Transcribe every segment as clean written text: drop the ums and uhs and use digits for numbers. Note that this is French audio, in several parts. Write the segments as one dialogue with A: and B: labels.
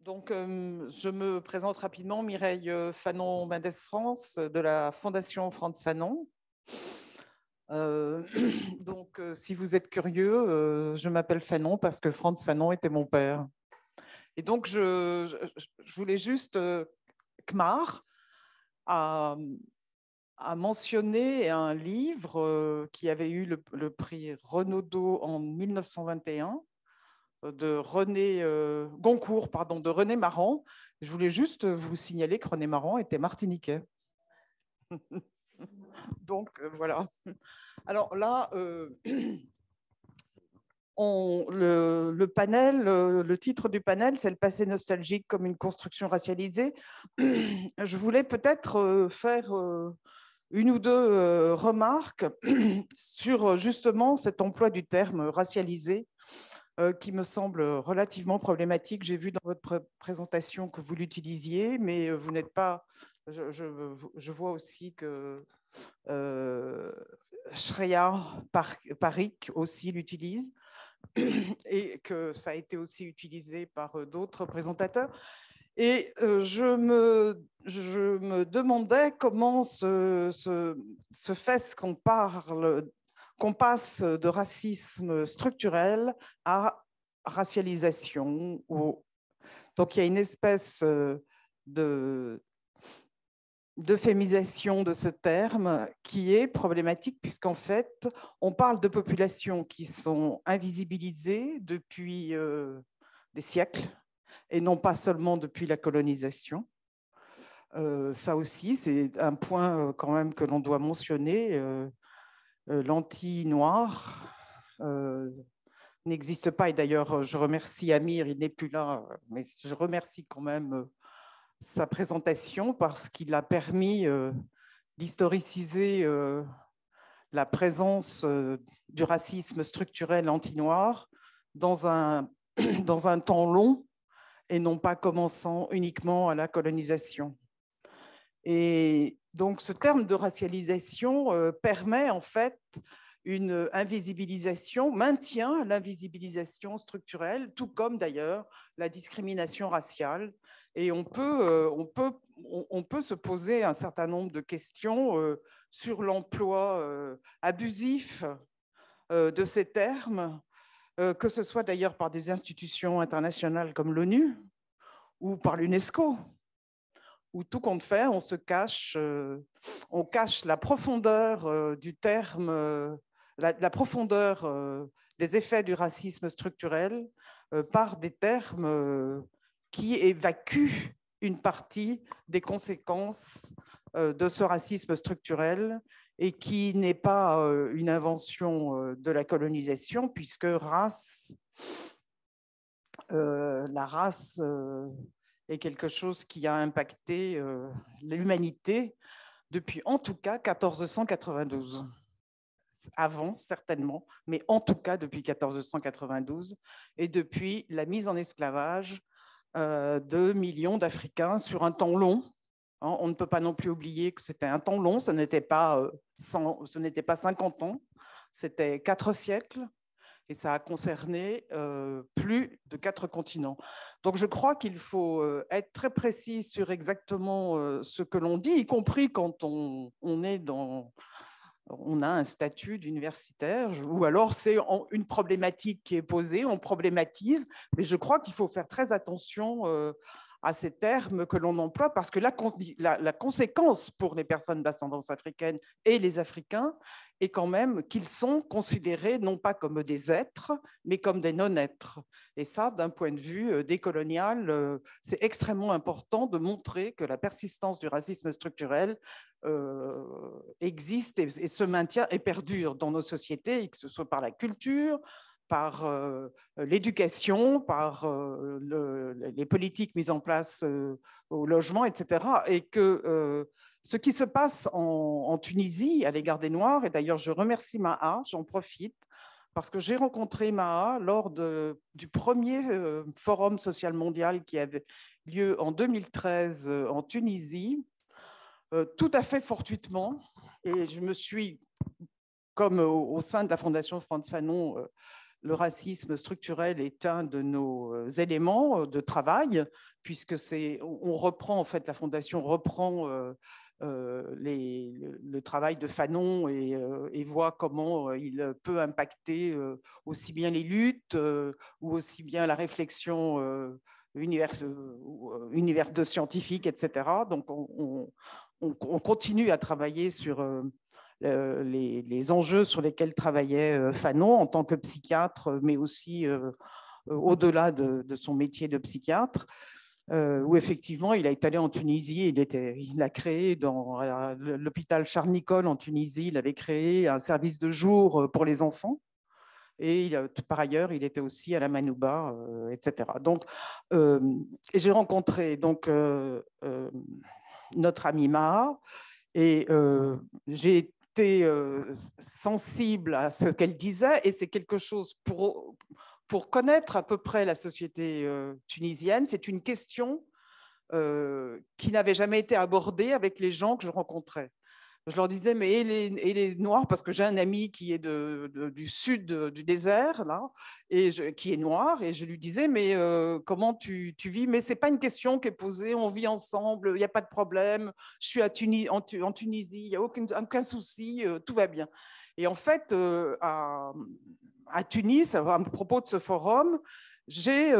A: Donc, je me présente rapidement, Mireille Fanon-Mendes France, de la Fondation Frantz Fanon. Donc, si vous êtes curieux, je m'appelle Fanon parce que Frantz Fanon était mon père. Et donc, je voulais juste, Kmar a mentionné un livre qui avait eu le prix Renaudot en 1921 de René Goncourt, pardon, de René Maran. Je voulais juste vous signaler que René Maran était martiniquais. Donc voilà. Alors là, le panel, le titre du panel, c'est le passé nostalgique comme une construction racialisée. Je voulais peut-être faire une ou deux remarques sur justement cet emploi du terme racialisé qui me semble relativement problématique. J'ai vu dans votre présentation que vous l'utilisiez, mais vous n'êtes pas... Je vois aussi que Shreya Parikh aussi l'utilise et que ça a été aussi utilisé par d'autres présentateurs. Et je me demandais comment se fait qu'on passe de racisme structurel à racialisation. Donc il y a une espèce d'euphémisation de ce terme qui est problématique puisqu'en fait, on parle de populations qui sont invisibilisées depuis des siècles et non pas seulement depuis la colonisation. Ça aussi, c'est un point quand même que l'on doit mentionner. L'anti-noir n'existe pas. Et d'ailleurs, je remercie Amir, il n'est plus là, mais je remercie quand même sa présentation parce qu'il a permis d'historiciser la présence du racisme structurel anti-noir dans dans un temps long et non pas commençant uniquement à la colonisation. Et donc, ce terme de racialisation permet en fait une invisibilisation, maintient l'invisibilisation structurelle, tout comme d'ailleurs la discrimination raciale. Et on peut se poser un certain nombre de questions sur l'emploi abusif de ces termes, que ce soit d'ailleurs par des institutions internationales comme l'ONU ou par l'UNESCO, où tout compte fait, on cache la profondeur du terme, la profondeur des effets du racisme structurel par des termes qui évacuent une partie des conséquences de ce racisme structurel et qui n'est pas une invention de la colonisation, puisque la race est quelque chose qui a impacté l'humanité depuis en tout cas 1492. Avant, certainement, mais en tout cas depuis 1492 et depuis la mise en esclavage de millions d'Africains sur un temps long. On ne peut pas non plus oublier que c'était un temps long, ce n'était pas 50 ans, c'était 4 siècles. Et ça a concerné plus de 4 continents. Donc je crois qu'il faut être très précis sur exactement ce que l'on dit, y compris quand on a un statut d'universitaire, ou alors c'est une problématique qui est posée, on problématise, mais je crois qu'il faut faire très attention à ces termes que l'on emploie, parce que la conséquence pour les personnes d'ascendance africaine et les Africains est quand même qu'ils sont considérés non pas comme des êtres, mais comme des non-êtres. Et ça, d'un point de vue décolonial, c'est extrêmement important de montrer que la persistance du racisme structurel existe et se maintient et perdure dans nos sociétés, que ce soit par la culture, par l'éducation, par les politiques mises en place au logement, etc. Et que ce qui se passe en Tunisie à l'égard des Noirs, et d'ailleurs je remercie Maha, j'en profite, parce que j'ai rencontré Maha lors du premier forum social mondial qui avait lieu en 2013 en Tunisie, tout à fait fortuitement. Et je me suis, comme au sein de la Fondation Frantz Fanon, le racisme structurel est un de nos éléments de travail, puisque on reprend, en fait, la Fondation reprend le travail de Fanon et voit comment il peut impacter aussi bien les luttes ou aussi bien la réflexion univers de scientifique, etc. Donc, on continue à travailler sur les enjeux sur lesquels travaillait Fanon en tant que psychiatre, mais aussi au-delà de son métier de psychiatre, où effectivement, il est allé en Tunisie, il a créé dans l'hôpital Charles-Nicolle en Tunisie, il avait créé un service de jour pour les enfants. Et par ailleurs, il était aussi à la Manouba, etc. Donc, j'ai rencontré donc, notre amie Maha, et j'ai été sensible à ce qu'elle disait, et c'est quelque chose pour connaître à peu près la société tunisienne, c'est une question qui n'avait jamais été abordée avec les gens que je rencontrais. Je leur disais, mais et les Noirs, parce que j'ai un ami qui est du sud du désert, là, qui est noir, et je lui disais, mais comment tu vis? Mais ce n'est pas une question qui est posée, on vit ensemble, il n'y a pas de problème, je suis en Tunisie, il n'y a aucun souci, tout va bien. Et en fait, à Tunis, à propos de ce forum, j'ai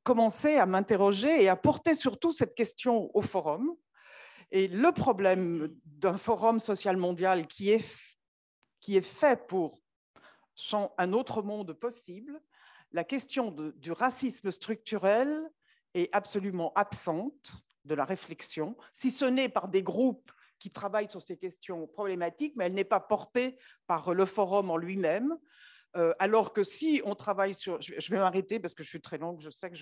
A: commencé à m'interroger et à porter surtout cette question au forum. Et le problème d'un forum social mondial qui est fait pour un autre monde possible, la question du racisme structurel est absolument absente de la réflexion, si ce n'est par des groupes qui travaillent sur ces questions problématiques, mais elle n'est pas portée par le forum en lui-même. Alors que si on travaille sur... Je vais m'arrêter parce que je suis très longue, je sais que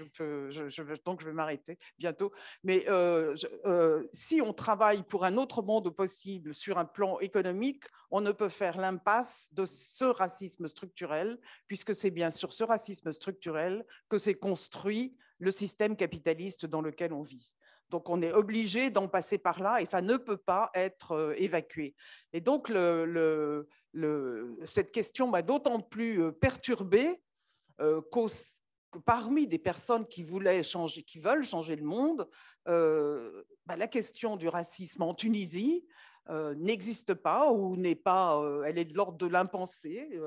A: donc je vais m'arrêter bientôt. Mais si on travaille pour un autre monde possible sur un plan économique, on ne peut faire l'impasse de ce racisme structurel, puisque c'est bien sur ce racisme structurel que s'est construit le système capitaliste dans lequel on vit. Donc, on est obligé d'en passer par là et ça ne peut pas être évacué. Et donc, cette question m'a d'autant plus perturbée que parmi des personnes qui veulent changer le monde, la question du racisme en Tunisie n'existe pas ou n'est pas, elle est de l'ordre de l'impensé.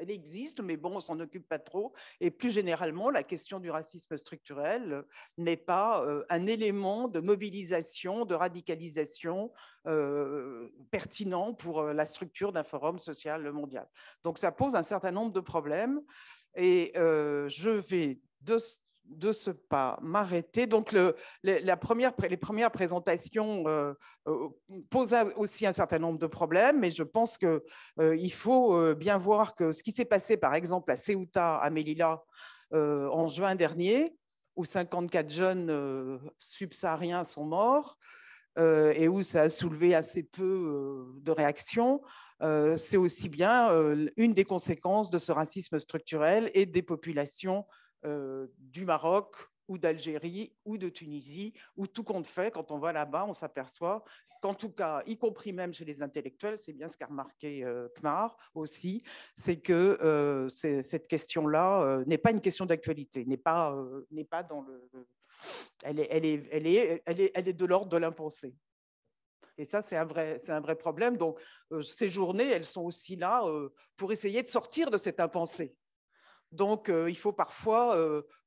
A: Elle existe, mais bon, on s'en occupe pas trop. Et plus généralement, la question du racisme structurel n'est pas un élément de mobilisation, de radicalisation pertinent pour la structure d'un forum social mondial. Donc, ça pose un certain nombre de problèmes. Et je vais de ce pas m'arrêter. Donc, les premières présentations posent aussi un certain nombre de problèmes, mais je pense qu'il faut bien voir que ce qui s'est passé, par exemple, à Ceuta, à Melilla, en juin dernier, où 54 jeunes subsahariens sont morts, et où ça a soulevé assez peu de réactions, c'est aussi bien une des conséquences de ce racisme structurel et des populations du Maroc ou d'Algérie ou de Tunisie, où tout compte fait, quand on va là-bas, on s'aperçoit qu'en tout cas, y compris même chez les intellectuels, c'est bien ce qu'a remarqué Kmar aussi, c'est que cette question-là n'est pas une question d'actualité, n'est pas dans le... Elle est de l'ordre de l'impensé. Et ça, c'est un vrai problème. Donc, ces journées, elles sont aussi là pour essayer de sortir de cette impensée. Donc, il faut parfois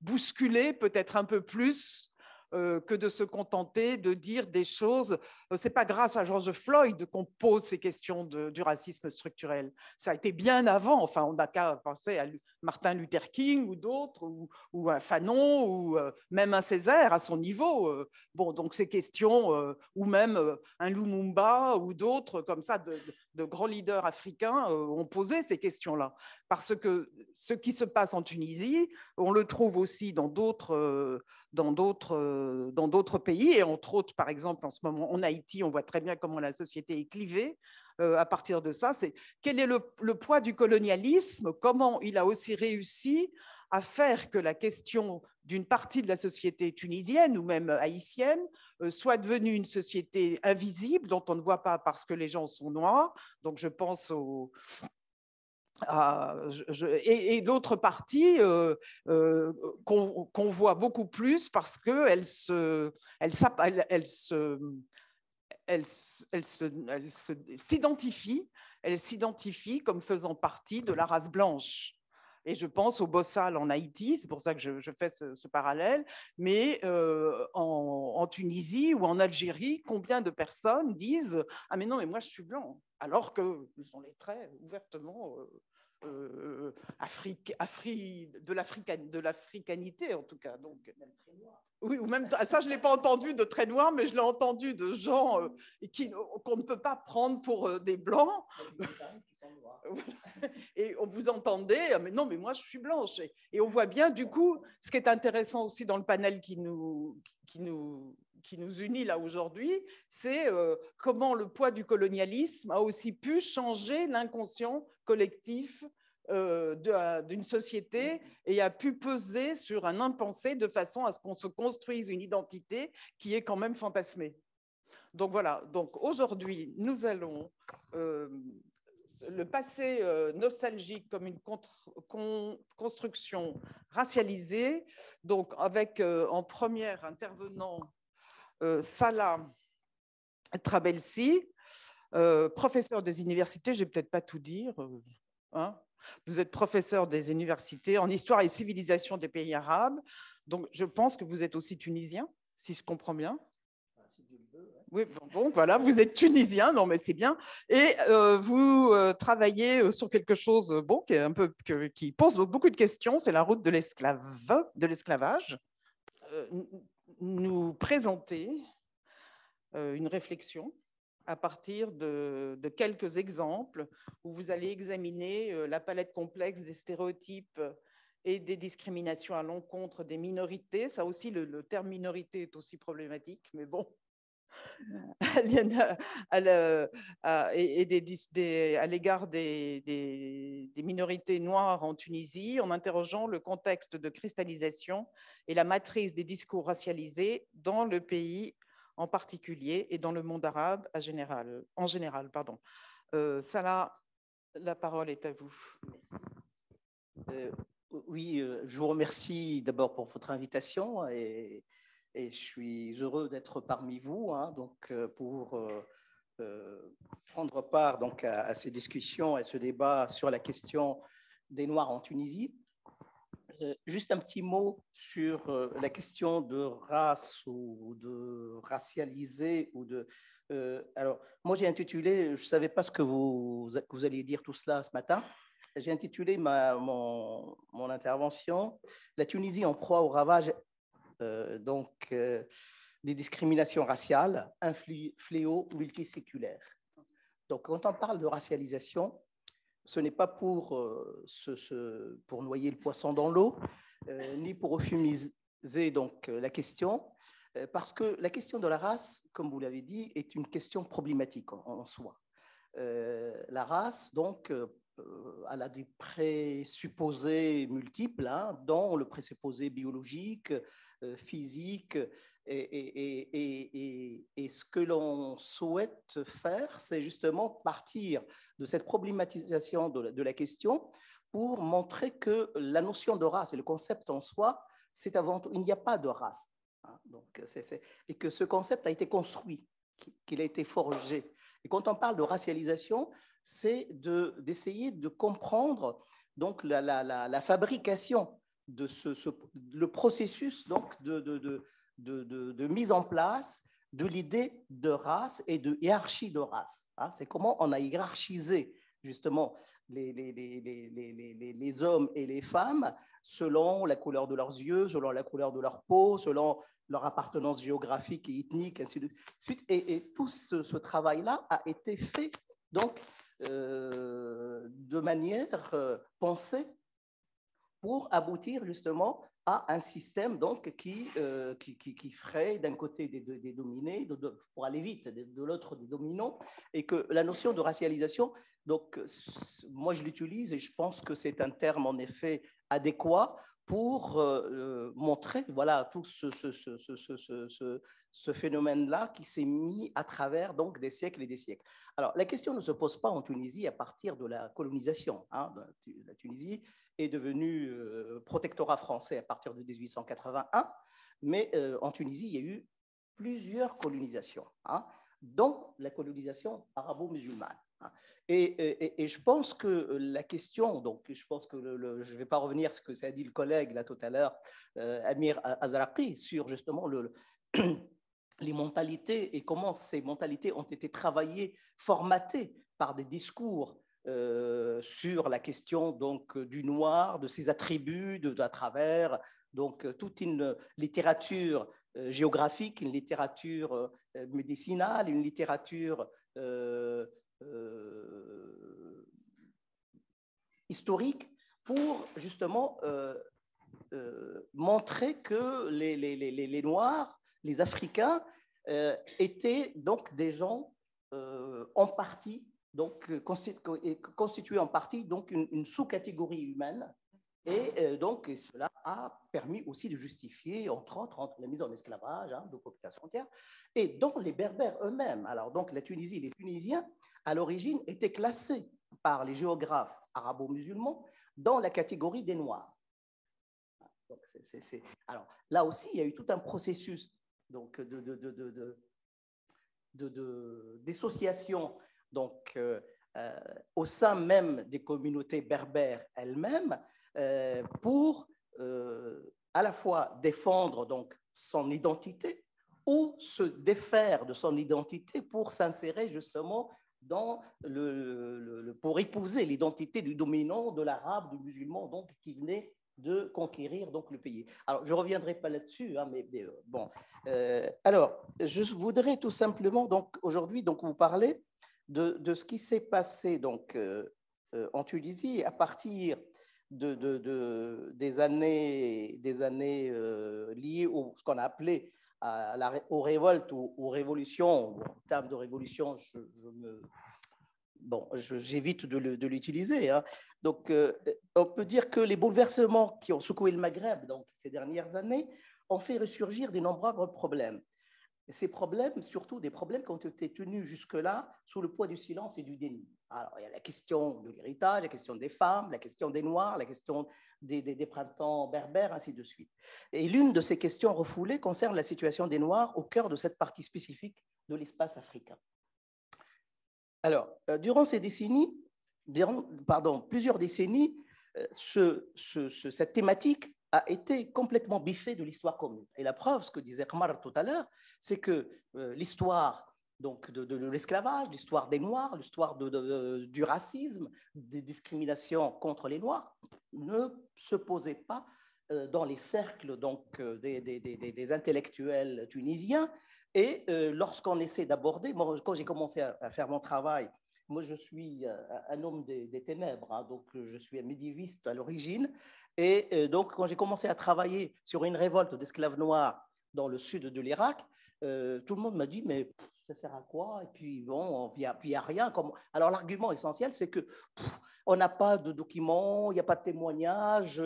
A: bousculer peut-être un peu plus que de se contenter de dire des choses. Ce n'est pas grâce à George Floyd qu'on pose ces questions du racisme structurel. Ça a été bien avant. Enfin, on n'a qu'à penser à Martin Luther King ou d'autres, ou à Fanon, ou même un Césaire à son niveau. Bon, donc ces questions, ou même un Lumumba ou d'autres comme ça, de grands leaders africains ont posé ces questions-là. Parce que ce qui se passe en Tunisie, on le trouve aussi dans d'autres pays, et entre autres, par exemple, en ce moment, en Haïti, on voit très bien comment la société est clivée. À partir de ça, c'est quel est le poids du colonialisme, comment il a aussi réussi à faire que la question d'une partie de la société tunisienne ou même haïtienne soit devenue une société invisible dont on ne voit pas parce que les gens sont noirs. Donc je pense Et l'autre partie qu'on voit beaucoup plus parce qu'elle s'identifie comme faisant partie de la race blanche. Et je pense au Bossal en Haïti, c'est pour ça que je fais ce parallèle, mais en Tunisie ou en Algérie, combien de personnes disent « Ah mais non, mais moi je suis blanc », alors qu'ils ont les traits ouvertement de l'africanité en tout cas. Donc, oui, ou même ça, je ne l'ai pas entendu de très noir, mais je l'ai entendu de gens qu'on ne peut pas prendre pour des blancs. Et vous entendez, mais non, mais moi je suis blanche. Et on voit bien, du coup, ce qui est intéressant aussi dans le panel qui nous unit là aujourd'hui, c'est comment le poids du colonialisme a aussi pu changer l'inconscient collectif d'une société et a pu peser sur un impensé de façon à ce qu'on se construise une identité qui est quand même fantasmée. Donc voilà, donc aujourd'hui, nous allons le passé nostalgique comme une construction racialisée, donc avec en première intervenant Salah Trabelsi, professeur des universités, je ne vais peut-être pas tout dire, hein. Vous êtes professeur des universités en histoire et civilisation des pays arabes, donc je pense que vous êtes aussi tunisien, si je comprends bien. Oui, bon, voilà, vous êtes tunisien, non mais c'est bien. Et vous travaillez sur quelque chose bon, qui est un peu, qui pose beaucoup de questions, c'est la route de l'esclavage. Nous présenter une réflexion à partir de quelques exemples où vous allez examiner la palette complexe des stéréotypes et des discriminations à l'encontre des minorités. Ça aussi, le terme minorité est aussi problématique, mais bon. À l'égard des minorités noires en Tunisie, en interrogeant le contexte de cristallisation et la matrice des discours racialisés dans le pays en particulier et dans le monde arabe en général. Salah, la parole est à vous.
B: Oui, je vous remercie d'abord pour votre invitation et je suis heureux d'être parmi vous, hein, donc pour prendre part donc à ces discussions et ce débat sur la question des Noirs en Tunisie. Juste un petit mot sur la question de race ou de racialiser ou de. Alors, moi j'ai intitulé, je ne savais pas ce que vous alliez dire tout cela ce matin. J'ai intitulé mon intervention « La Tunisie en proie au ravage des discriminations raciales, un fléau multiséculaire ». Donc, quand on parle de racialisation, ce n'est pas pour noyer le poisson dans l'eau, ni pour euphémiser donc, la question, parce que la question de la race, comme vous l'avez dit, est une question problématique en soi. La race, donc, elle a des présupposés multiples, hein, dont le présupposé biologique, physique, et ce que l'on souhaite faire, c'est justement partir de cette problématisation de la question pour montrer que la notion de race et le concept en soi, c'est avant tout, il n'y a pas de race. Hein, donc et que ce concept a été construit, qu'il a été forgé. Et quand on parle de racialisation, c'est d'essayer de comprendre donc la fabrication de le processus donc de mise en place de l'idée de race et de hiérarchie de race. Hein, c'est comment on a hiérarchisé justement les hommes et les femmes selon la couleur de leurs yeux, selon la couleur de leur peau, selon leur appartenance géographique et ethnique, ainsi de suite. Et tout ce travail-là a été fait donc de manière pensée pour aboutir justement à un système donc, qui ferait d'un côté des dominés, pour aller vite, de l'autre des dominants, et que la notion de racialisation, donc moi je l'utilise et je pense que c'est un terme en effet adéquat pour montrer voilà, tout ce phénomène-là qui s'est mis à travers donc, des siècles et des siècles. Alors, la question ne se pose pas en Tunisie à partir de la colonisation. Hein. La Tunisie est devenue protectorat français à partir de 1881, mais en Tunisie, il y a eu plusieurs colonisations, hein, dont la colonisation arabo-musulmane. Et je pense que la question, donc je pense que je ne vais pas revenir sur ce que ça a dit le collègue là tout à l'heure, Amir Azraqi, sur justement les mentalités et comment ces mentalités ont été travaillées, formatées par des discours sur la question donc, du noir, de ses attributs, à travers donc, toute une littérature géographique, une littérature médicinale, une littérature historique pour justement montrer que les Noirs, les Africains, étaient donc des gens en partie, donc constitués en partie donc une sous-catégorie humaine. Et donc, cela a permis aussi de justifier, entre autres, la mise en esclavage de populations entières. Et dans les Berbères eux-mêmes, alors donc la Tunisie, les Tunisiens, à l'origine, étaient classés par les géographes arabo-musulmans dans la catégorie des Noirs. Donc, alors là aussi, il y a eu tout un processus donc, dissociation donc, au sein même des communautés berbères elles-mêmes, pour à la fois défendre donc, son identité ou se défaire de son identité pour s'insérer justement dans pour épouser l'identité du dominant, de l'arabe, du musulman, donc, qui venait de conquérir donc, le pays. Alors, je ne reviendrai pas là-dessus, hein, mais bon. Alors, je voudrais tout simplement donc, aujourd'hui donc, vous parler de ce qui s'est passé donc, en Tunisie à partir des années liées au ce qu'on a appelé aux révoltes ou aux révolutions. En termes de révolution, j'évite de l'utiliser. Hein. Donc, on peut dire que les bouleversements qui ont secoué le Maghreb donc, ces dernières années ont fait ressurgir de nombreux problèmes. Et ces problèmes, surtout des problèmes qui ont été tenus jusque-là sous le poids du silence et du déni. Alors, il y a la question de l'héritage, la question des femmes, la question des Noirs, la question des printemps berbères, ainsi de suite. Et l'une de ces questions refoulées concerne la situation des Noirs au cœur de cette partie spécifique de l'espace africain. Alors, durant ces décennies, plusieurs décennies, cette thématique a été complètement biffée de l'histoire commune. Et la preuve, ce que disait Kmar tout à l'heure, c'est que l'histoire donc, de l'esclavage, l'histoire des Noirs, l'histoire du racisme, des discriminations contre les Noirs, ne se posait pas dans les cercles donc, des intellectuels tunisiens. Et lorsqu'on essaie d'aborder, moi, quand j'ai commencé à faire mon travail, moi, je suis un homme des ténèbres, hein, donc je suis un médiéviste à l'origine. Et donc, quand j'ai commencé à travailler sur une révolte d'esclaves noirs dans le sud de l'Irak, tout le monde m'a dit, mais ça sert à quoi? Et puis, bon, il n'y a rien. Alors, l'argument essentiel, c'est qu'on n'a pas de documents, il n'y a pas de témoignages.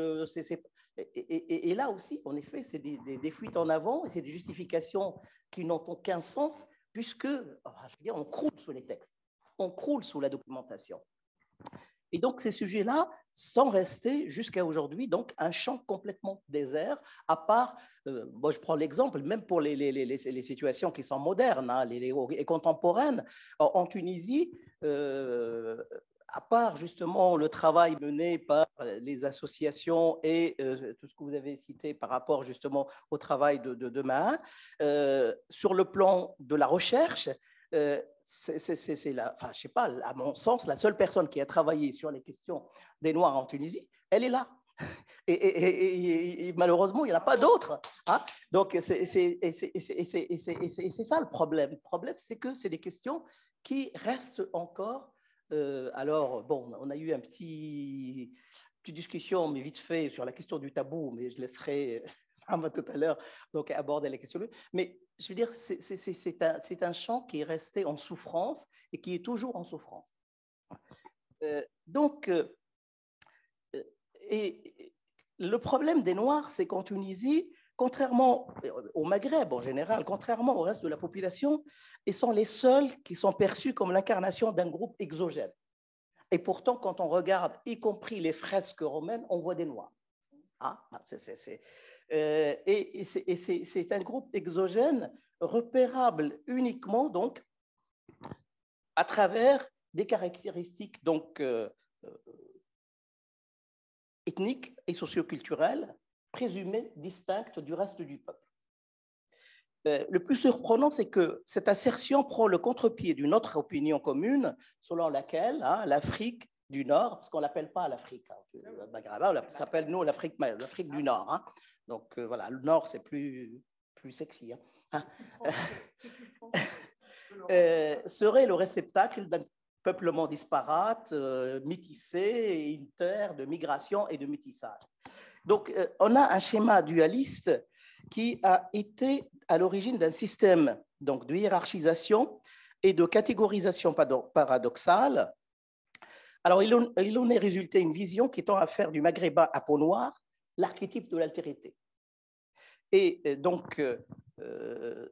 B: Et là aussi, en effet, c'est des fuites en avant et c'est des justifications qui n'ont aucun sens, puisque, je veux dire, on croule sous les textes, on croule sous la documentation. Et donc, ces sujets-là sont restés jusqu'à aujourd'hui donc un champ complètement désert, à part, moi je prends l'exemple, même pour les situations qui sont modernes hein, et contemporaines, en Tunisie, à part justement le travail mené par les associations et tout ce que vous avez cité par rapport justement au travail de Mahin, sur le plan de la recherche, c'est enfin, je sais pas, à mon sens, la seule personne qui a travaillé sur les questions des Noirs en Tunisie, elle est là. Et malheureusement, il n'y en a pas d'autres. Hein. Donc, c'est ça le problème. Le problème, c'est que c'est des questions qui restent encore. Alors, bon, on a eu une petite discussion, mais vite fait, sur la question du tabou, mais je laisserai tout à l'heure donc aborder la question. Mais je veux dire, c'est un champ qui est resté en souffrance et qui est toujours en souffrance. Donc, et Le problème des Noirs, c'est qu'en Tunisie, contrairement au Maghreb en général, contrairement au reste de la population, ils sont les seuls qui sont perçus comme l'incarnation d'un groupe exogène. Et pourtant, quand on regarde, y compris les fresques romaines, on voit des Noirs. Ah, c'est un groupe exogène repérable uniquement donc à travers des caractéristiques donc ethniques et socioculturelles présumées distinctes du reste du peuple. Le plus surprenant, c'est que cette assertion prend le contre-pied d'une autre opinion commune selon laquelle l'Afrique du Nord, parce qu'on ne l'appelle pas l'Afrique, le Maghreb, on s'appelle nous l'Afrique du Nord. Hein. Donc voilà, le Nord, c'est plus sexy. Hein. Serait le réceptacle d'un peuplement disparate, métissé, et une terre de migration et de métissage. Donc on a un schéma dualiste qui a été à l'origine d'un système donc, de hiérarchisation et de catégorisation paradoxale. Alors, il en est résulté une vision qui tend à faire du maghrébin à peau noire l'archétype de l'altérité. Et donc, un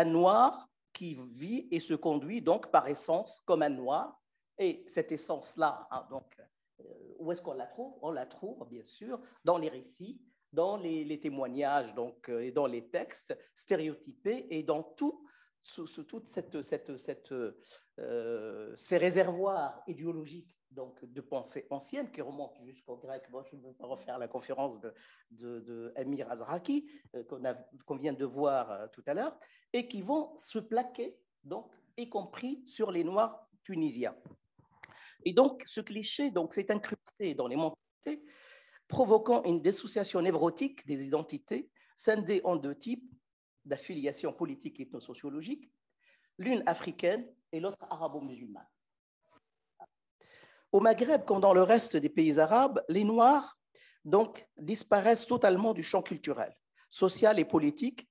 B: noir qui vit et se conduit donc par essence comme un noir. Et cette essence-là, donc, où est-ce qu'on la trouve? On la trouve, bien sûr, dans les récits, dans les témoignages donc, et dans les textes stéréotypés et dans toutes ces réservoirs idéologiques donc, de pensée ancienne qui remontent jusqu'au grec. Bon, je ne veux pas refaire la conférence de Amir Azraqi qu'on vient de voir tout à l'heure et qui vont se plaquer, donc, y compris sur les Noirs tunisiens. Et donc, ce cliché s'est incrusté dans les mentalités, provoquant une dissociation névrotique des identités, scindées en deux types d'affiliation politique et ethnosociologique, l'une africaine et l'autre arabo-musulmane. Au Maghreb, comme dans le reste des pays arabes, les Noirs donc, disparaissent totalement du champ culturel, social et politique,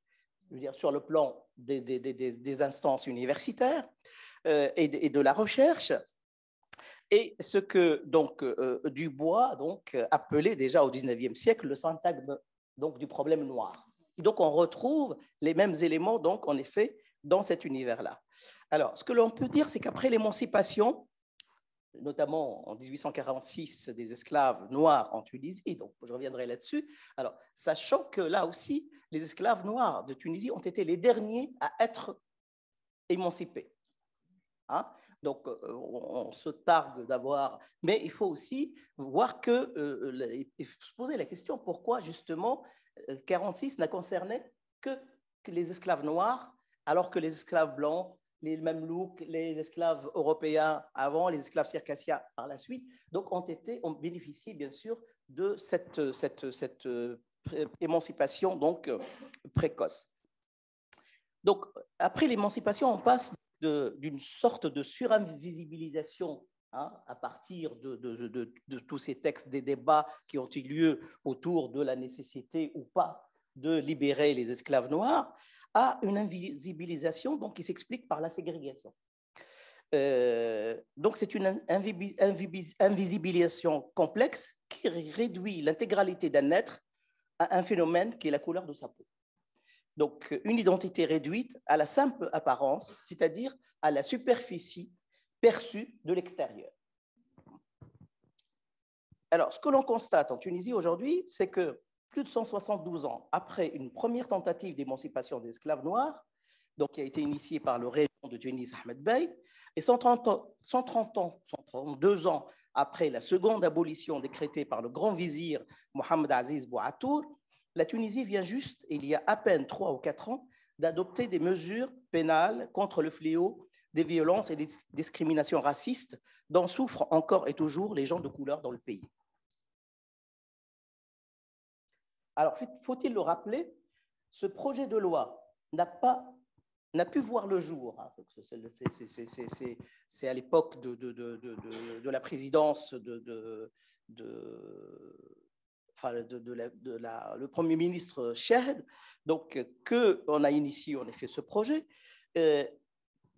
B: je veux dire, sur le plan des instances universitaires et de la recherche, et ce que donc, Dubois donc, appelait déjà au XIXe siècle le syntagme donc, du problème noir. Donc on retrouve les mêmes éléments, donc, en effet, dans cet univers-là. Alors, ce que l'on peut dire, c'est qu'après l'émancipation, notamment en 1846 des esclaves noirs en Tunisie, donc je reviendrai là-dessus, alors, sachant que là aussi, les esclaves noirs de Tunisie ont été les derniers à être émancipés. Hein? Donc, on se targue d'avoir... Mais il faut aussi voir que... se poser la question pourquoi, justement, 46 n'a concerné que les esclaves noirs, alors que les esclaves blancs, les Mamelouks, les esclaves européens avant, les esclaves circassiens par la suite, donc ont bénéficié, bien sûr, de cette émancipation donc, précoce. Donc, après l'émancipation, on passe d'une sorte de surinvisibilisation à partir de tous ces textes, des débats qui ont eu lieu autour de la nécessité ou pas de libérer les esclaves noirs, à une invisibilisation donc, qui s'explique par la ségrégation. Donc c'est une invisibilisation complexe qui réduit l'intégralité d'un être à un phénomène qui est la couleur de sa peau. Donc, une identité réduite à la simple apparence, c'est-à-dire à la superficie perçue de l'extérieur. Alors, ce que l'on constate en Tunisie aujourd'hui, c'est que plus de 172 ans après une première tentative d'émancipation des esclaves noirs, donc qui a été initiée par le régent de Tunis, Ahmed Bey, et 132 ans après la seconde abolition décrétée par le grand vizir Mohamed Aziz Bouatour, la Tunisie vient juste, il y a à peine 3 ou 4 ans, d'adopter des mesures pénales contre le fléau des violences et des discriminations racistes dont souffrent encore et toujours les gens de couleur dans le pays. Alors, faut-il le rappeler, ce projet de loi n'a pu voir le jour. C'est à l'époque de la présidence le Premier ministre Chahed, donc qu'on a initié en effet ce projet,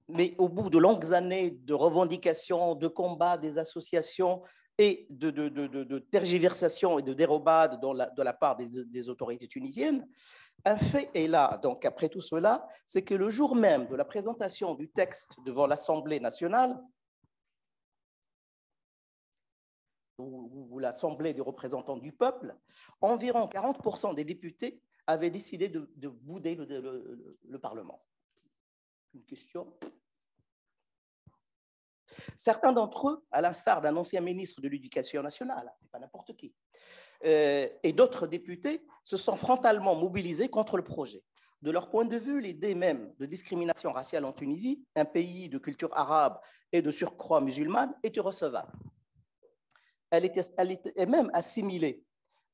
B: mais au bout de longues années de revendications, de combats des associations et de tergiversation et de dérobade de la part des autorités tunisiennes, un fait est là. Donc, après tout cela, c'est que le jour même de la présentation du texte devant l'Assemblée nationale, ou l'Assemblée des représentants du peuple, environ 40% des députés avaient décidé de bouder le Parlement. Une question. Certains d'entre eux, à l'instar d'un ancien ministre de l'Éducation nationale, ce n'est pas n'importe qui, et d'autres députés se sont frontalement mobilisés contre le projet. De leur point de vue, l'idée même de discrimination raciale en Tunisie, un pays de culture arabe et de surcroît musulmane, est irrecevable. Elle était même assimilée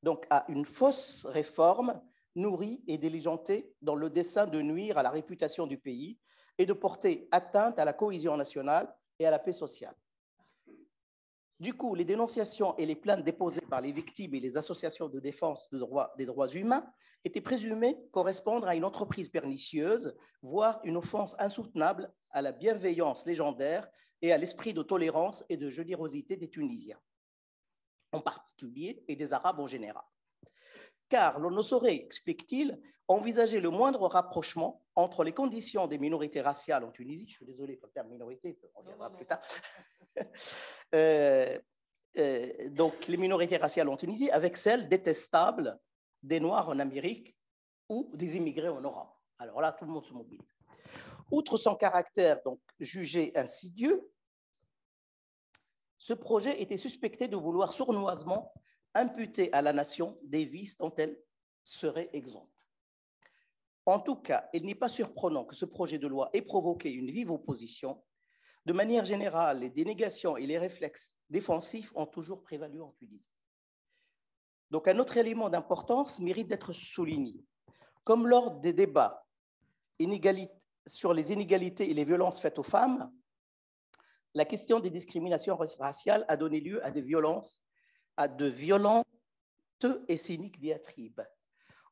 B: donc, à une fausse réforme nourrie et diligentée dans le dessein de nuire à la réputation du pays et de porter atteinte à la cohésion nationale et à la paix sociale. Du coup, les dénonciations et les plaintes déposées par les victimes et les associations de défense des droits humains étaient présumées correspondre à une entreprise pernicieuse, voire une offense insoutenable à la bienveillance légendaire et à l'esprit de tolérance et de générosité des Tunisiens, en particulier, et des Arabes en général. Car l'on ne saurait, explique-t-il, envisager le moindre rapprochement entre les conditions des minorités raciales en Tunisie, je suis désolé pour le terme minorité, on reviendra plus tard, donc les minorités raciales en Tunisie, avec celles détestables des Noirs en Amérique ou des immigrés en Europe. Alors là, tout le monde se mobilise. Outre son caractère donc jugé insidieux, ce projet était suspecté de vouloir sournoisement imputer à la nation des vices dont elle serait exempte. En tout cas, il n'est pas surprenant que ce projet de loi ait provoqué une vive opposition. De manière générale, les dénégations et les réflexes défensifs ont toujours prévalu en Tunisie. Donc, un autre élément d'importance mérite d'être souligné. Comme lors des débats sur les inégalités et les violences faites aux femmes, la question des discriminations raciales a donné lieu à de violentes et cyniques diatribes.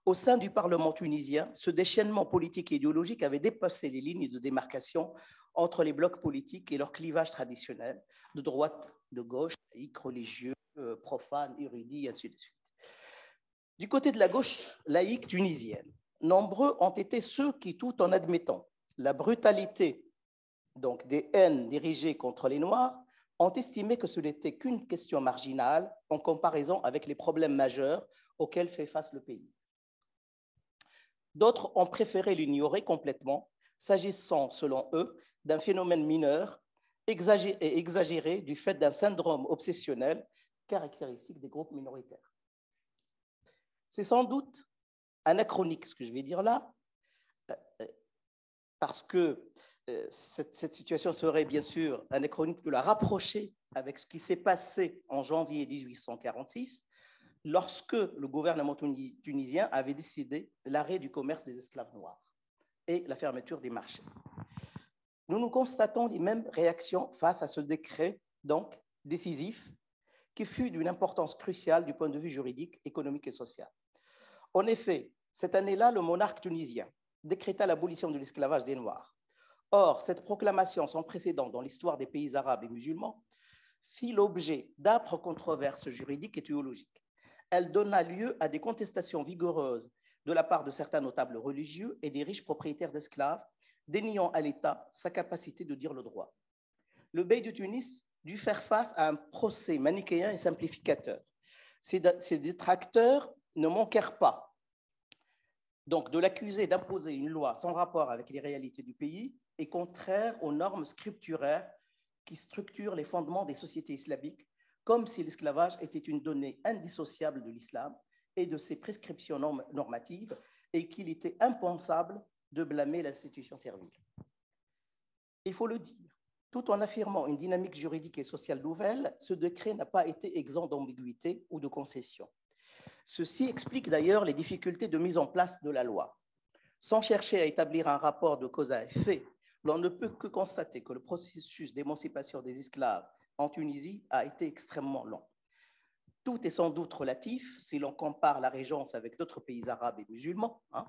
B: Au sein du Parlement tunisien, ce déchaînement politique et idéologique avait dépassé les lignes de démarcation entre les blocs politiques et leur clivage traditionnel, de droite, de gauche, laïque, religieux, profane, érudit, et ainsi de suite. Du côté de la gauche laïque tunisienne, nombreux ont été ceux qui, tout en admettant la brutalité donc, des haines dirigées contre les Noirs, ont estimé que ce n'était qu'une question marginale en comparaison avec les problèmes majeurs auxquels fait face le pays. D'autres ont préféré l'ignorer complètement, s'agissant, selon eux, d'un phénomène mineur et exagéré du fait d'un syndrome obsessionnel caractéristique des groupes minoritaires. C'est sans doute anachronique ce que je vais dire là, parce que cette situation serait bien sûr anachronique de la rapprocher avec ce qui s'est passé en janvier 1846, lorsque le gouvernement tunisien avait décidé l'arrêt du commerce des esclaves noirs et la fermeture des marchés. Nous constatons les mêmes réactions face à ce décret donc décisif qui fut d'une importance cruciale du point de vue juridique, économique et social. En effet, cette année-là, le monarque tunisien décréta l'abolition de l'esclavage des Noirs. Or, cette proclamation sans précédent dans l'histoire des pays arabes et musulmans fit l'objet d'âpres controverses juridiques et théologiques. Elle donna lieu à des contestations vigoureuses de la part de certains notables religieux et des riches propriétaires d'esclaves, déniant à l'État sa capacité de dire le droit. Le bey de Tunis dut faire face à un procès manichéen et simplificateur. Ses détracteurs ne manquèrent pas donc de l'accuser d'imposer une loi sans rapport avec les réalités du pays et contraire aux normes scripturaires qui structurent les fondements des sociétés islamiques, comme si l'esclavage était une donnée indissociable de l'islam et de ses prescriptions normatives, et qu'il était impensable de blâmer l'institution servile. Il faut le dire, tout en affirmant une dynamique juridique et sociale nouvelle, ce décret n'a pas été exempt d'ambiguïté ou de concession. Ceci explique d'ailleurs les difficultés de mise en place de la loi. Sans chercher à établir un rapport de cause à effet, l'on ne peut que constater que le processus d'émancipation des esclaves en Tunisie a été extrêmement long. Tout est sans doute relatif si l'on compare la régence avec d'autres pays arabes et musulmans. En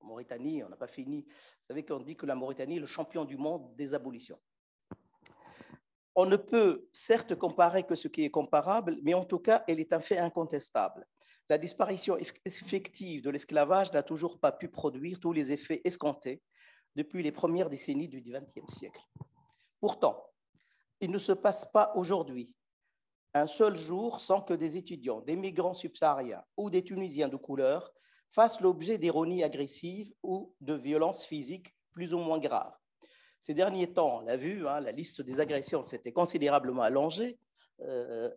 B: Mauritanie, on n'a pas fini. Vous savez qu'on dit que la Mauritanie est le champion du monde des abolitions. On ne peut certes comparer que ce qui est comparable, mais en tout cas, elle est un fait incontestable. La disparition effective de l'esclavage n'a toujours pas pu produire tous les effets escomptés depuis les premières décennies du XXe siècle. Pourtant, il ne se passe pas aujourd'hui un seul jour sans que des étudiants, des migrants subsahariens ou des Tunisiens de couleur fassent l'objet d'ironies agressives ou de violences physiques plus ou moins graves. Ces derniers temps, on l'a vu, la liste des agressions s'était considérablement allongée.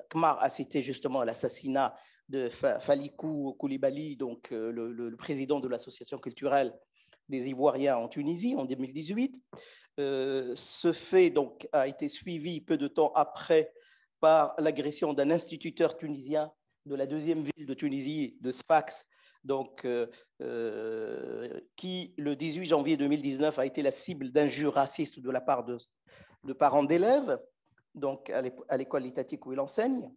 B: Kmar a cité justement l'assassinat de Falikou Koulibaly, donc le président de l'association culturelle des Ivoiriens en Tunisie en 2018. Ce fait donc, a été suivi peu de temps après par l'agression d'un instituteur tunisien de la deuxième ville de Tunisie, de Sfax, donc, qui, le 18 janvier 2019, a été la cible d'injures racistes de la part de parents d'élèves, donc à l'école étatique où il enseigne.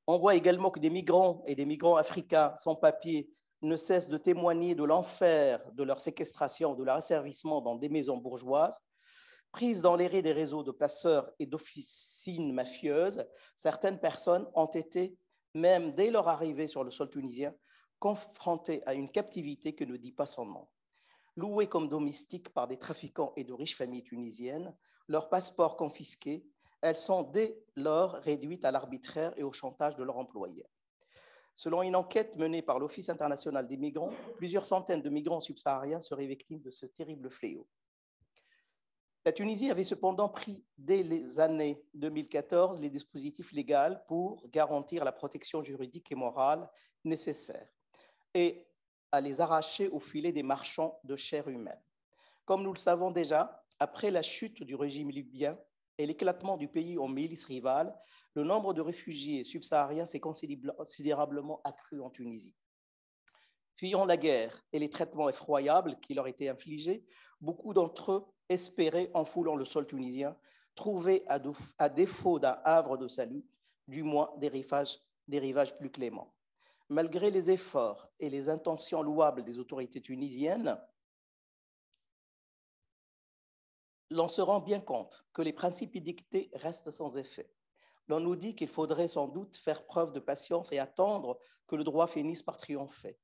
B: On voit également que des migrants et des migrants africains sans papier ne cessent de témoigner de l'enfer de leur séquestration, de leur asservissement dans des maisons bourgeoises. Prises dans les raies des réseaux de passeurs et d'officines mafieuses, certaines personnes ont été, même dès leur arrivée sur le sol tunisien, confrontées à une captivité que ne dit pas son nom. Louées comme domestiques par des trafiquants et de riches familles tunisiennes, leurs passeports confisqués, elles sont dès lors réduites à l'arbitraire et au chantage de leurs employeurs. Selon une enquête menée par l'Office international des migrants, plusieurs centaines de migrants subsahariens seraient victimes de ce terrible fléau. La Tunisie avait cependant pris dès les années 2014 les dispositifs légaux pour garantir la protection juridique et morale nécessaire et à les arracher au filet des marchands de chair humaine. Comme nous le savons déjà, après la chute du régime libyen et l'éclatement du pays en milices rivales, le nombre de réfugiés subsahariens s'est considérablement accru en Tunisie. Fuyant la guerre et les traitements effroyables qui leur étaient infligés, beaucoup d'entre eux espéraient, en foulant le sol tunisien, trouver, à défaut d'un havre de salut, du moins des rivages plus cléments. Malgré les efforts et les intentions louables des autorités tunisiennes, l'on se rend bien compte que les principes édictés restent sans effet. L'on nous dit qu'il faudrait sans doute faire preuve de patience et attendre que le droit finisse par triompher.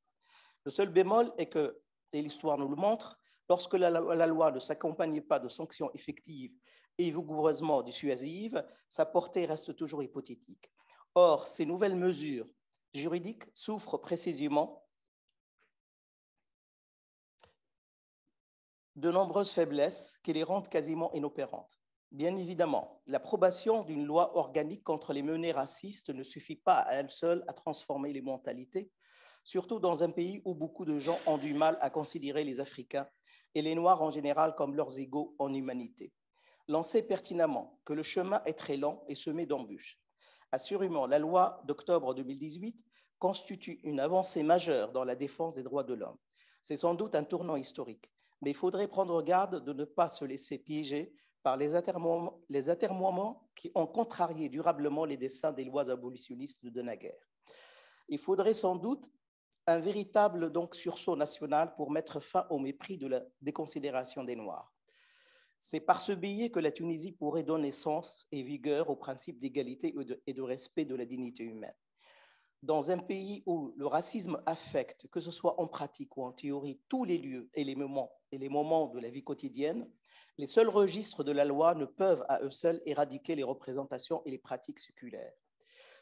B: Le seul bémol est que, et l'histoire nous le montre, lorsque la loi ne s'accompagne pas de sanctions effectives et vigoureusement dissuasives, sa portée reste toujours hypothétique. Or, ces nouvelles mesures juridiques souffrent précisément de nombreuses faiblesses qui les rendent quasiment inopérantes. Bien évidemment, l'approbation d'une loi organique contre les menées racistes ne suffit pas à elle seule à transformer les mentalités, surtout dans un pays où beaucoup de gens ont du mal à considérer les Africains et les Noirs en général comme leurs égaux en humanité. L'on sait pertinemment que le chemin est très lent et semé d'embûches. Assurément, la loi d'octobre 2018 constitue une avancée majeure dans la défense des droits de l'homme. C'est sans doute un tournant historique, mais il faudrait prendre garde de ne pas se laisser piéger par les atermoiements qui ont contrarié durablement les desseins des lois abolitionnistes de naguère. Il faudrait sans doute un véritable sursaut national pour mettre fin au mépris de la déconsidération des Noirs. C'est par ce biais que la Tunisie pourrait donner sens et vigueur au principe d'égalité et de respect de la dignité humaine. Dans un pays où le racisme affecte, que ce soit en pratique ou en théorie, tous les lieux et les moments de la vie quotidienne, les seuls registres de la loi ne peuvent à eux seuls éradiquer les représentations et les pratiques séculaires.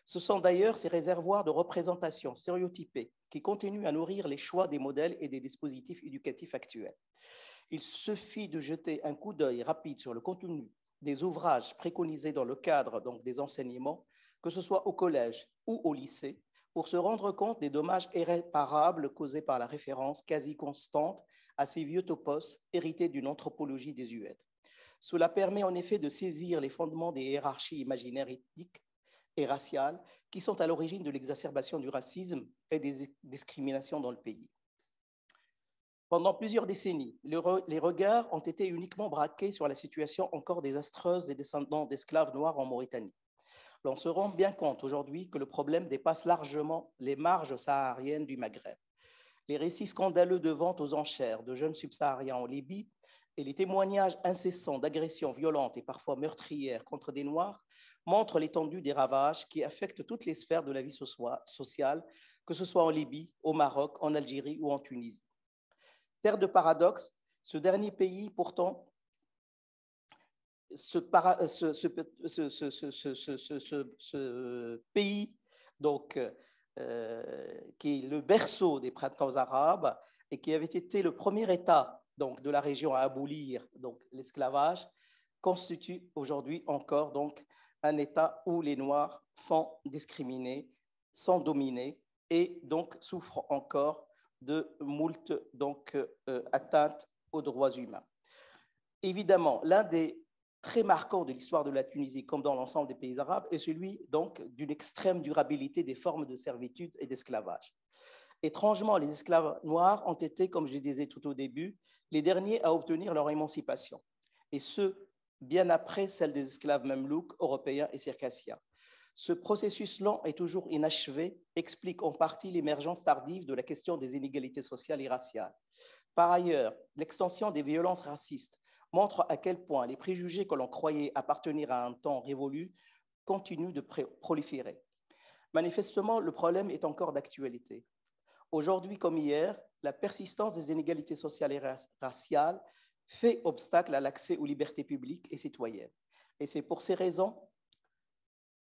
B: Ce sont d'ailleurs ces réservoirs de représentation stéréotypées qui continuent à nourrir les choix des modèles et des dispositifs éducatifs actuels. Il suffit de jeter un coup d'œil rapide sur le contenu des ouvrages préconisés dans le cadre des enseignements, que ce soit au collège ou au lycée, pour se rendre compte des dommages irréparables causés par la référence quasi constante à ces vieux topos hérités d'une anthropologie désuète. Cela permet en effet de saisir les fondements des hiérarchies imaginaires ethniques et raciales qui sont à l'origine de l'exacerbation du racisme et des discriminations dans le pays. Pendant plusieurs décennies, les regards ont été uniquement braqués sur la situation encore désastreuse des descendants d'esclaves noirs en Mauritanie. L'on se rend bien compte aujourd'hui que le problème dépasse largement les marges sahariennes du Maghreb. Les récits scandaleux de vente aux enchères de jeunes subsahariens en Libye et les témoignages incessants d'agressions violentes et parfois meurtrières contre des Noirs montrent l'étendue des ravages qui affectent toutes les sphères de la vie sociale, que ce soit en Libye, au Maroc, en Algérie ou en Tunisie. Terre de paradoxe, ce dernier pays, pourtant, ce pays donc, qui est le berceau des printemps arabes et qui avait été le premier État donc, de la région à abolir l'esclavage, constitue aujourd'hui encore donc, un État où les Noirs sont discriminés, sont dominés et donc souffrent encore de moult atteintes aux droits humains. Évidemment, l'un des très marquants de l'histoire de la Tunisie, comme dans l'ensemble des pays arabes, est celui donc d'une extrême durabilité des formes de servitude et d'esclavage. Étrangement, les esclaves noirs ont été, comme je le disais tout au début, les derniers à obtenir leur émancipation, et ce, bien après celle des esclaves mamelouks, européens et circassiens. Ce processus lent et toujours inachevé explique en partie l'émergence tardive de la question des inégalités sociales et raciales. Par ailleurs, l'extension des violences racistes montre à quel point les préjugés que l'on croyait appartenir à un temps révolu continuent de proliférer. Manifestement, le problème est encore d'actualité. Aujourd'hui comme hier, la persistance des inégalités sociales et raciales fait obstacle à l'accès aux libertés publiques et citoyennes. Et c'est pour ces raisons,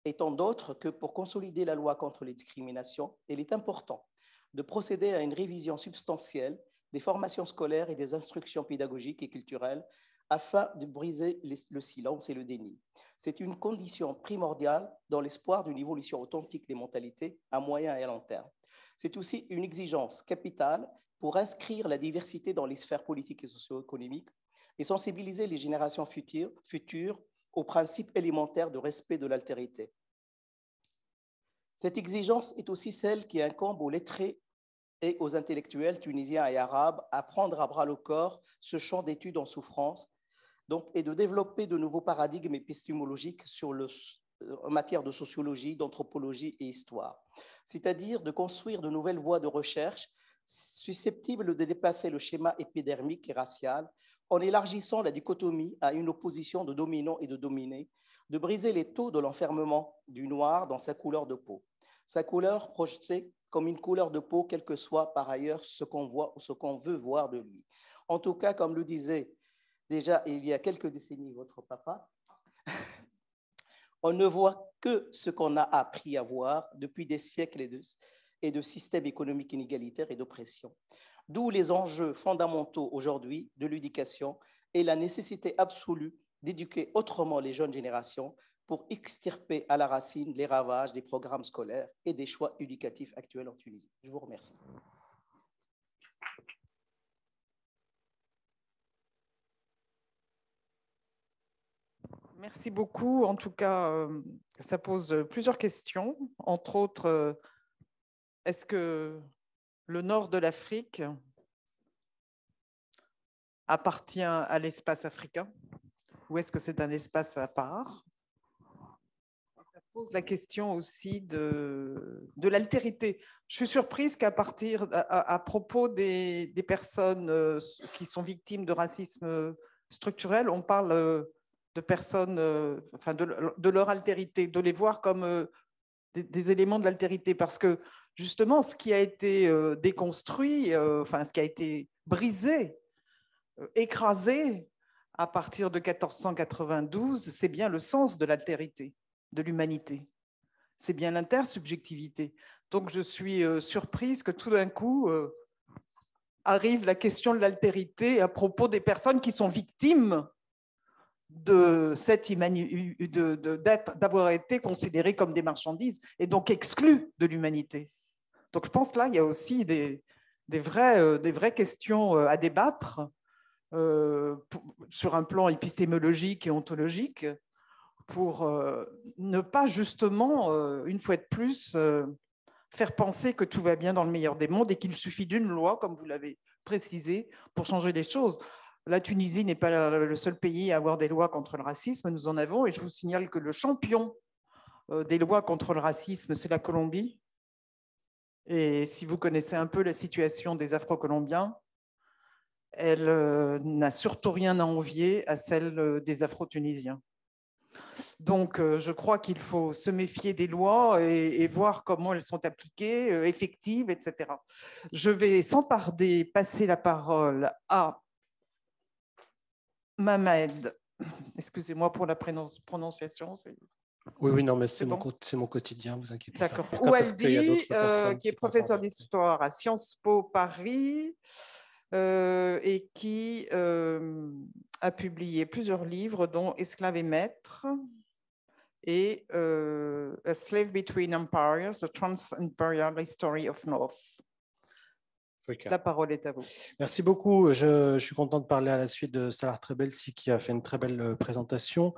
B: et tant d'autres, que pour consolider la loi contre les discriminations, il est important de procéder à une révision substantielle des formations scolaires et des instructions pédagogiques et culturelles afin de briser le silence et le déni. C'est une condition primordiale dans l'espoir d'une évolution authentique des mentalités à moyen et à long terme. C'est aussi une exigence capitale pour inscrire la diversité dans les sphères politiques et socio-économiques et sensibiliser les générations futures aux principes élémentaires de respect de l'altérité. Cette exigence est aussi celle qui incombe aux lettrés et aux intellectuels tunisiens et arabes à prendre à bras le corps ce champ d'études en souffrance et de développer de nouveaux paradigmes épistémologiques en matière de sociologie, d'anthropologie et histoire, c'est-à-dire de construire de nouvelles voies de recherche susceptibles de dépasser le schéma épidermique et racial en élargissant la dichotomie à une opposition de dominants et de dominés, de briser les taux de l'enfermement du noir dans sa couleur de peau, sa couleur projetée comme une couleur de peau, quel que soit par ailleurs ce qu'on voit ou ce qu'on veut voir de lui. En tout cas, comme le disait déjà il y a quelques décennies votre papa, on ne voit que ce qu'on a appris à voir depuis des siècles et de systèmes économiques inégalitaires et d'oppression. D'où les enjeux fondamentaux aujourd'hui de l'éducation et la nécessité absolue d'éduquer autrement les jeunes générations pour extirper à la racine les ravages des programmes scolaires et des choix éducatifs actuels en Tunisie. Je vous remercie.
A: Merci beaucoup. En tout cas, ça pose plusieurs questions. Entre autres, est-ce que le nord de l'Afrique appartient à l'espace africain ou est-ce que c'est un espace à part? Ça pose la question aussi de l'altérité. Je suis surprise qu'à propos des personnes qui sont victimes de racisme structurel, on parle de personnes, enfin de leur altérité, de les voir comme des éléments de l'altérité, parce que justement, ce qui a été déconstruit, enfin ce qui a été brisé, écrasé à partir de 1492, c'est bien le sens de l'altérité, de l'humanité. C'est bien l'intersubjectivité. Donc je suis surprise que tout d'un coup arrive la question de l'altérité à propos des personnes qui sont victimes d'avoir été considérés comme des marchandises et donc exclus de l'humanité. Donc je pense que là, il y a aussi des vraies questions à débattre sur un plan épistémologique et ontologique pour ne pas justement, une fois de plus, faire penser que tout va bien dans le meilleur des mondes et qu'il suffit d'une loi, comme vous l'avez précisé, pour changer les choses. La Tunisie n'est pas le seul pays à avoir des lois contre le racisme, nous en avons, et je vous signale que le champion des lois contre le racisme, c'est la Colombie. Et si vous connaissez un peu la situation des Afro-Colombiens, elle n'a surtout rien à envier à celle des Afro-Tunisiens. Donc, je crois qu'il faut se méfier des lois et voir comment elles sont appliquées, effectives, etc. Je vais sans tarder passer la parole à Mohamed. Excusez-moi pour la prononciation.
C: Oui, non, mais c'est
A: bon.
C: mon quotidien, vous inquiétez
A: pas. D'accord.
C: Oualdi,
A: qui est professeur d'histoire à Sciences Po Paris et qui a publié plusieurs livres, dont Esclaves et maîtres et A Slave Between Empires, The Trans-Imperial History of North. La parole est à vous.
C: Merci beaucoup. Je suis content de parler à la suite de Salah Trebelsi qui a fait une très belle présentation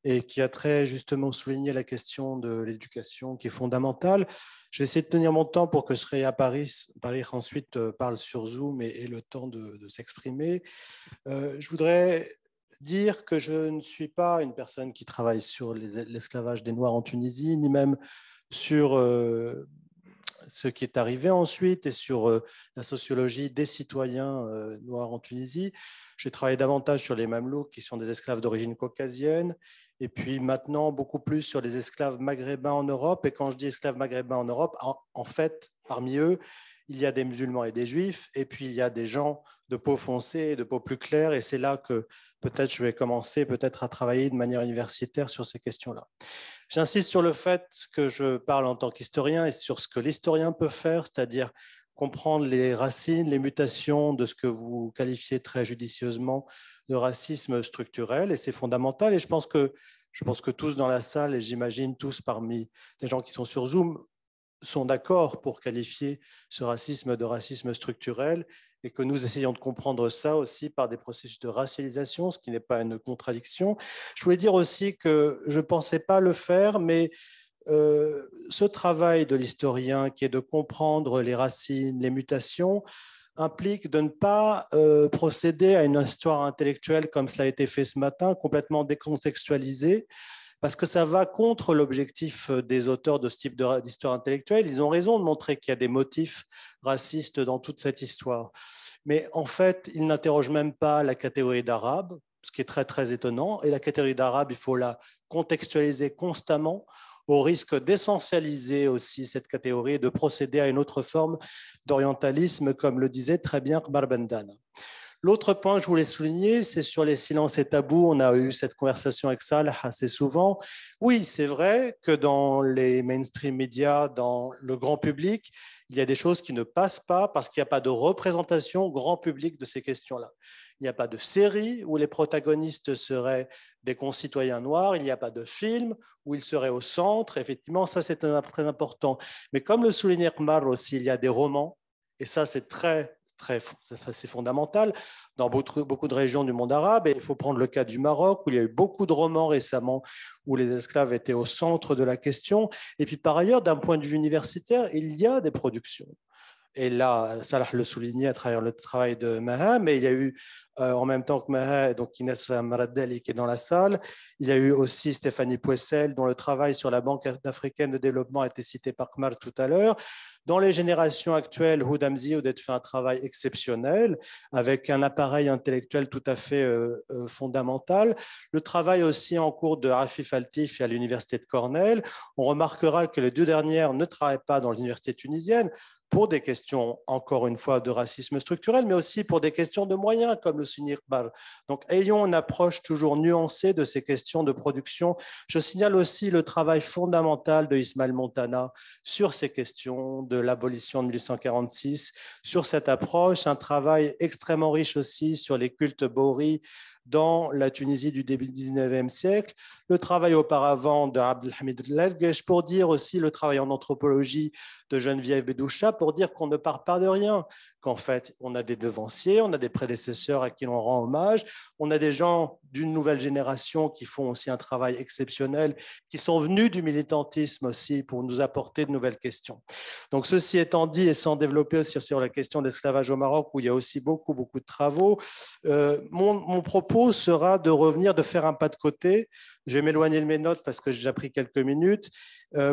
C: et qui a très justement souligné la question de l'éducation qui est fondamentale. Je vais essayer de tenir mon temps pour que Shreya Paris ensuite parle sur Zoom et ait le temps de s'exprimer. Je voudrais dire que je ne suis pas une personne qui travaille sur l'esclavage des Noirs en Tunisie, ni même sur ce qui est arrivé ensuite et sur la sociologie des citoyens noirs en Tunisie. J'ai travaillé davantage sur les Mamelouks, qui sont des esclaves d'origine caucasienne, et puis maintenant beaucoup plus sur les esclaves maghrébins en Europe. Et quand je dis esclaves maghrébins en Europe, en fait, parmi eux, il y a des musulmans et des juifs, et puis il y a des gens de peau foncée et de peau plus claire, et c'est là que peut-être je vais commencer à travailler de manière universitaire sur ces questions-là. J'insiste sur le fait que je parle en tant qu'historien et sur ce que l'historien peut faire, c'est-à-dire comprendre les racines, les mutations de ce que vous qualifiez très judicieusement de racisme structurel, et c'est fondamental. Et je pense que tous dans la salle, et j'imagine tous parmi les gens qui sont sur Zoom, sont d'accord pour qualifier ce racisme de racisme structurel, et que nous essayons de comprendre ça aussi par des processus de racialisation, ce qui n'est pas une contradiction. Je voulais dire aussi que je ne pensais pas le faire, mais ce travail de l'historien qui est de comprendre les racines, les mutations, implique de ne pas procéder à une histoire intellectuelle comme cela a été fait ce matin, complètement décontextualisée, parce que ça va contre l'objectif des auteurs de ce type d'histoire intellectuelle. Ils ont raison de montrer qu'il y a des motifs racistes dans toute cette histoire. Mais en fait, ils n'interrogent même pas la catégorie d'arabe, ce qui est très, très étonnant. Et la catégorie d'arabe, il faut la contextualiser constamment, au risque d'essentialiser aussi cette catégorie et de procéder à une autre forme d'orientalisme, comme le disait très bien Barbendana. L'autre point que je voulais souligner, c'est sur les silences et tabous. On a eu cette conversation avec Salah assez souvent. Oui, c'est vrai que dans les mainstream médias, dans le grand public, il y a des choses qui ne passent pas parce qu'il n'y a pas de représentation grand public de ces questions-là. Il n'y a pas de série où les protagonistes seraient des concitoyens noirs, il n'y a pas de film où ils seraient au centre. Effectivement, ça, c'est très important. Mais comme le soulignait Khmar aussi, il y a des romans, et ça, c'est c'est fondamental dans beaucoup de régions du monde arabe. Et il faut prendre le cas du Maroc, où il y a eu beaucoup de romans récemment où les esclaves étaient au centre de la question. Et puis par ailleurs, d'un point de vue universitaire, il y a des productions. Et là, Salah le soulignait à travers le travail de Maha, mais il y a eu en même temps que Maha, donc Inès Maraddeli qui est dans la salle, il y a eu aussi Stéphanie Pouessel, dont le travail sur la Banque africaine de développement a été cité par Khmar tout à l'heure. Dans les générations actuelles, Houdam Zioud a fait un travail exceptionnel avec un appareil intellectuel tout à fait fondamental. Le travail aussi en cours de Afif Altif à l'université de Cornell. On remarquera que les deux dernières ne travaillent pas dans l'université tunisienne pour des questions, encore une fois, de racisme structurel, mais aussi pour des questions de moyens, comme le signe Iqbal. Donc, ayons une approche toujours nuancée de ces questions de production. Je signale aussi le travail fondamental de Ismaël Montana sur ces questions de l'abolition de 1846, sur cette approche, un travail extrêmement riche aussi sur les cultes Bohri dans la Tunisie du début du 19e siècle, le travail auparavant de Abdelhamid Lelgesh, pour dire aussi le travail en anthropologie de Geneviève Bedoucha, pour dire qu'on ne part pas de rien, qu'en fait, on a des devanciers, on a des prédécesseurs à qui l'on rend hommage, on a des gens d'une nouvelle génération qui font aussi un travail exceptionnel, qui sont venus du militantisme aussi pour nous apporter de nouvelles questions. Donc, ceci étant dit, et sans développer aussi sur la question de l'esclavage au Maroc, où il y a aussi beaucoup de travaux, mon propos sera de revenir, de faire un pas de côté, Je vais m'éloigner de mes notes parce que j'ai déjà pris quelques minutes.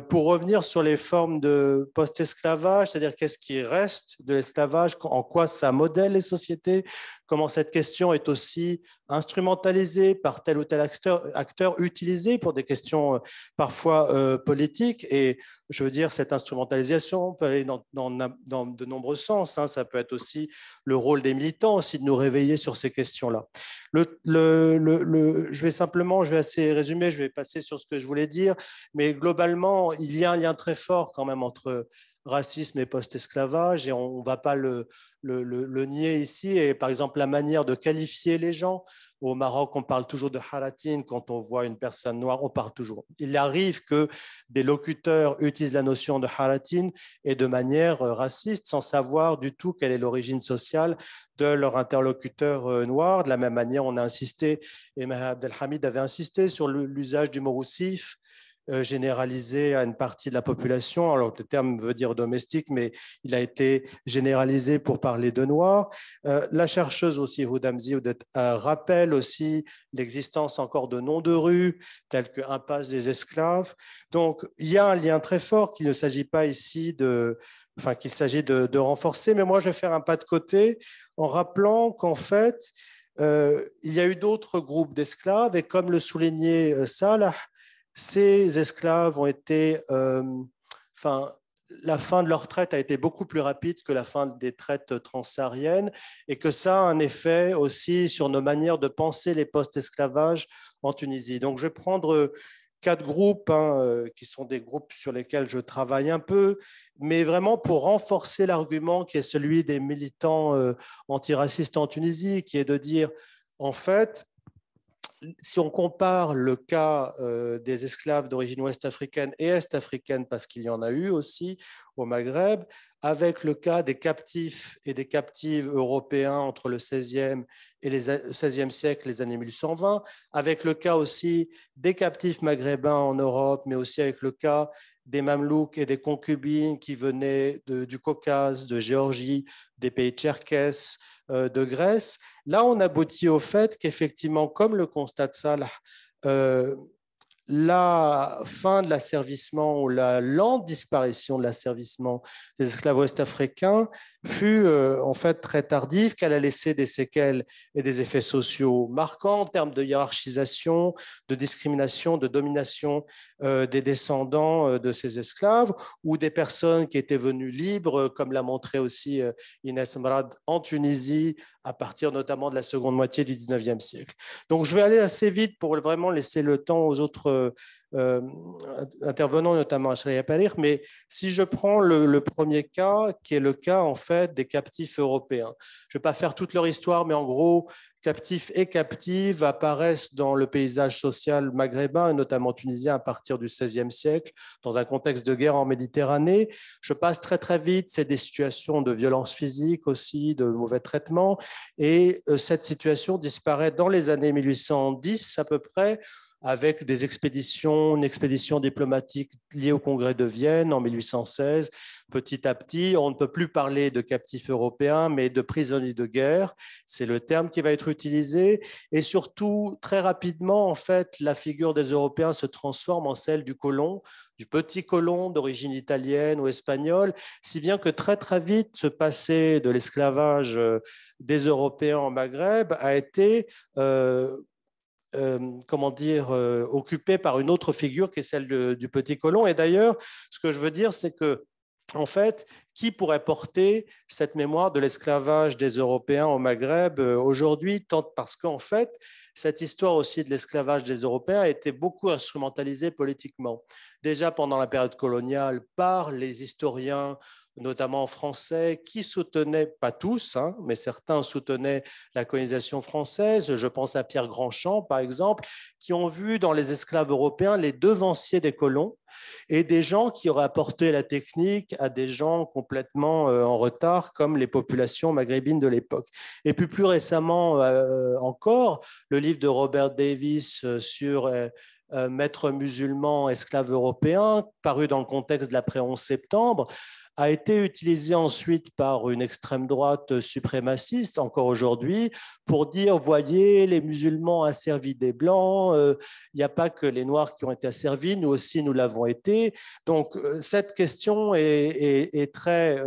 C: Pour revenir sur les formes de post-esclavage, c'est-à-dire qu'est-ce qui reste de l'esclavage, en quoi ça modèle les sociétés, comment cette question est aussi instrumentalisée par tel ou tel acteur utilisé pour des questions parfois politiques. Et je veux dire, cette instrumentalisation peut aller dans de nombreux sens. Hein. Ça peut être aussi le rôle des militants aussi de nous réveiller sur ces questions-là. Je vais assez résumer, je vais passer sur ce que je voulais dire, mais globalement, il y a un lien très fort quand même entre racisme et post-esclavage, et on ne va pas le nier ici. Et par exemple, la manière de qualifier les gens, au Maroc, on parle toujours de haratin, quand on voit une personne noire, on parle toujours. Il arrive que des locuteurs utilisent la notion de haratin et de manière raciste, sans savoir du tout quelle est l'origine sociale de leur interlocuteur noir. De la même manière, on a insisté, et Maha Abdelhamid avait insisté sur l'usage du mot roussif, généralisé à une partie de la population. Alors, le terme veut dire domestique, mais il a été généralisé pour parler de noirs. La chercheuse aussi, Houdam Zioudet, rappelle aussi l'existence encore de noms de rues, tels que Impasse des Esclaves. Donc, il y a un lien très fort qu'il ne s'agit pas ici qu'il s'agit de renforcer, mais moi, je vais faire un pas de côté en rappelant qu'en fait, il y a eu d'autres groupes d'esclaves, et comme le soulignait Salah, ces esclaves ont été, la fin de leur traite a été beaucoup plus rapide que la fin des traites transsahariennes, et que ça a un effet aussi sur nos manières de penser les post-esclavages en Tunisie. Donc, je vais prendre 4 groupes qui sont des groupes sur lesquels je travaille un peu, mais vraiment pour renforcer l'argument qui est celui des militants antiracistes en Tunisie, qui est de dire, en fait, si on compare le cas des esclaves d'origine ouest-africaine et est-africaine, parce qu'il y en a eu aussi au Maghreb, avec le cas des captifs et des captives européens entre le XVIe et le XVIe siècle, les années 1820, avec le cas aussi des captifs maghrébins en Europe, mais aussi avec le cas des Mamelouks et des concubines qui venaient du Caucase, de Géorgie, des pays tcherkesses, de Grèce. Là, on aboutit au fait qu'effectivement, comme le constate Salah, la fin de l'asservissement ou la lente disparition de l'asservissement des esclaves ouest-africains fut en fait très tardive, qu'elle a laissé des séquelles et des effets sociaux marquants en termes de hiérarchisation, de discrimination, de domination des descendants de ces esclaves ou des personnes qui étaient venues libres, comme l'a montré aussi Inès Mrad en Tunisie, à partir notamment de la seconde moitié du 19e siècle. Donc, je vais aller assez vite pour vraiment laisser le temps aux autres intervenants, notamment à Shreya Palir. Mais si je prends le premier cas, qui est le cas en fait des captifs européens, je ne vais pas faire toute leur histoire, mais en gros, captifs et captives apparaissent dans le paysage social maghrébin et notamment tunisien à partir du XVIe siècle, dans un contexte de guerre en Méditerranée. Je passe très très vite, c'est des situations de violence physique aussi, de mauvais traitements, et cette situation disparaît dans les années 1810 à peu près, avec des expéditions, une expédition diplomatique liée au Congrès de Vienne en 1816. Petit à petit, on ne peut plus parler de captifs européens, mais de prisonniers de guerre. C'est le terme qui va être utilisé. Et surtout, très rapidement, en fait, la figure des Européens se transforme en celle du colon, du petit colon d'origine italienne ou espagnole, si bien que très, très vite, ce passé de l'esclavage des Européens en Maghreb a été occupé par une autre figure qui est celle du petit colon. Et d'ailleurs, ce que je veux dire, c'est que, en fait, qui pourrait porter cette mémoire de l'esclavage des Européens au Maghreb aujourd'hui, tant parce qu'en fait, cette histoire aussi de l'esclavage des Européens a été beaucoup instrumentalisée politiquement. Déjà pendant la période coloniale, par les historiens, notamment français, qui soutenaient, pas tous, mais certains soutenaient la colonisation française. Je pense à Pierre Grandchamp, par exemple, qui ont vu dans les esclaves européens les devanciers des colons et des gens qui auraient apporté la technique à des gens complètement en retard, comme les populations maghrébines de l'époque. Et puis plus récemment encore, le livre de Robert Davis sur Maître musulman, esclave européen, paru dans le contexte de l'après 11 septembre, a été utilisé ensuite par une extrême droite suprémaciste, encore aujourd'hui, pour dire, voyez, les musulmans asservis des Blancs, il n'y a pas que les Noirs qui ont été asservis, nous aussi, nous l'avons été. Donc, cette question est très...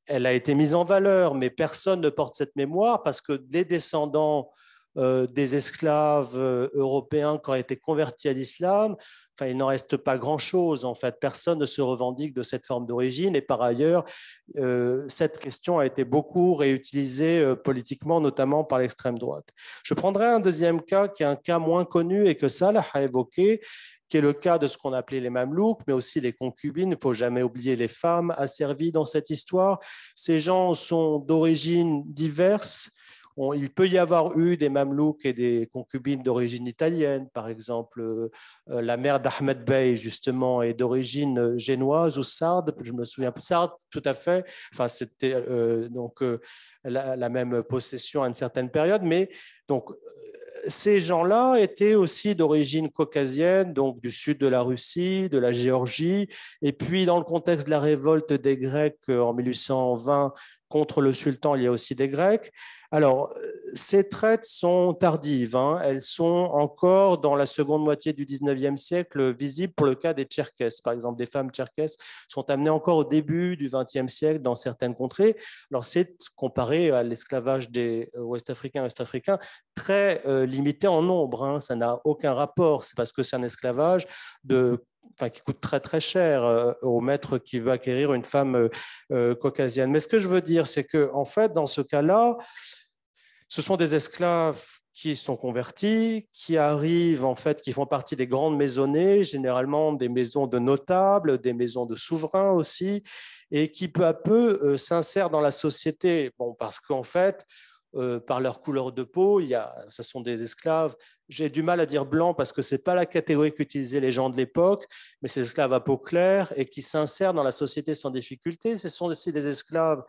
C: elle a été mise en valeur, mais personne ne porte cette mémoire parce que les descendants des esclaves européens qui ont été convertis à l'islam, enfin, il n'en reste pas grand-chose. En fait, personne ne se revendique de cette forme d'origine. Et par ailleurs, cette question a été beaucoup réutilisée politiquement, notamment par l'extrême droite. Je prendrai un deuxième cas, qui est un cas moins connu et que Salah a évoqué, qui est le cas de ce qu'on appelait les mamelouks, mais aussi les concubines. Il ne faut jamais oublier les femmes asservies dans cette histoire. Ces gens sont d'origines diverses. Il peut y avoir eu des mamelouks et des concubines d'origine italienne, par exemple. La mère d'Ahmed Bey, justement, est d'origine génoise ou sarde, je me souviens, sarde, tout à fait. Enfin, c'était la même possession à une certaine période, mais donc ces gens-là étaient aussi d'origine caucasienne, donc du sud de la Russie, de la Géorgie, et puis dans le contexte de la révolte des Grecs en 1820 contre le sultan, il y a aussi des Grecs. Alors, ces traites sont tardives, hein. Elles sont encore dans la seconde moitié du 19e siècle visibles pour le cas des Tcherkesses. Par exemple, des femmes tcherkesses sont amenées encore au début du 20e siècle dans certaines contrées. Alors, c'est comparé à l'esclavage des Ouest-Africains très limité en nombre, hein. Ça n'a aucun rapport. C'est parce que c'est un esclavage qui coûte très très cher au maître qui veut acquérir une femme caucasienne. Mais ce que je veux dire, c'est que en fait, dans ce cas-là, ce sont des esclaves qui sont convertis, qui arrivent, en fait, qui font partie des grandes maisonnées, généralement des maisons de notables, des maisons de souverains aussi, et qui peu à peu s'insèrent dans la société. Bon, parce qu'en fait, par leur couleur de peau, ce sont des esclaves. J'ai du mal à dire blanc parce que ce n'est pas la catégorie qu'utilisaient les gens de l'époque, mais c'est des esclaves à peau claire et qui s'insèrent dans la société sans difficulté. Ce sont aussi des esclaves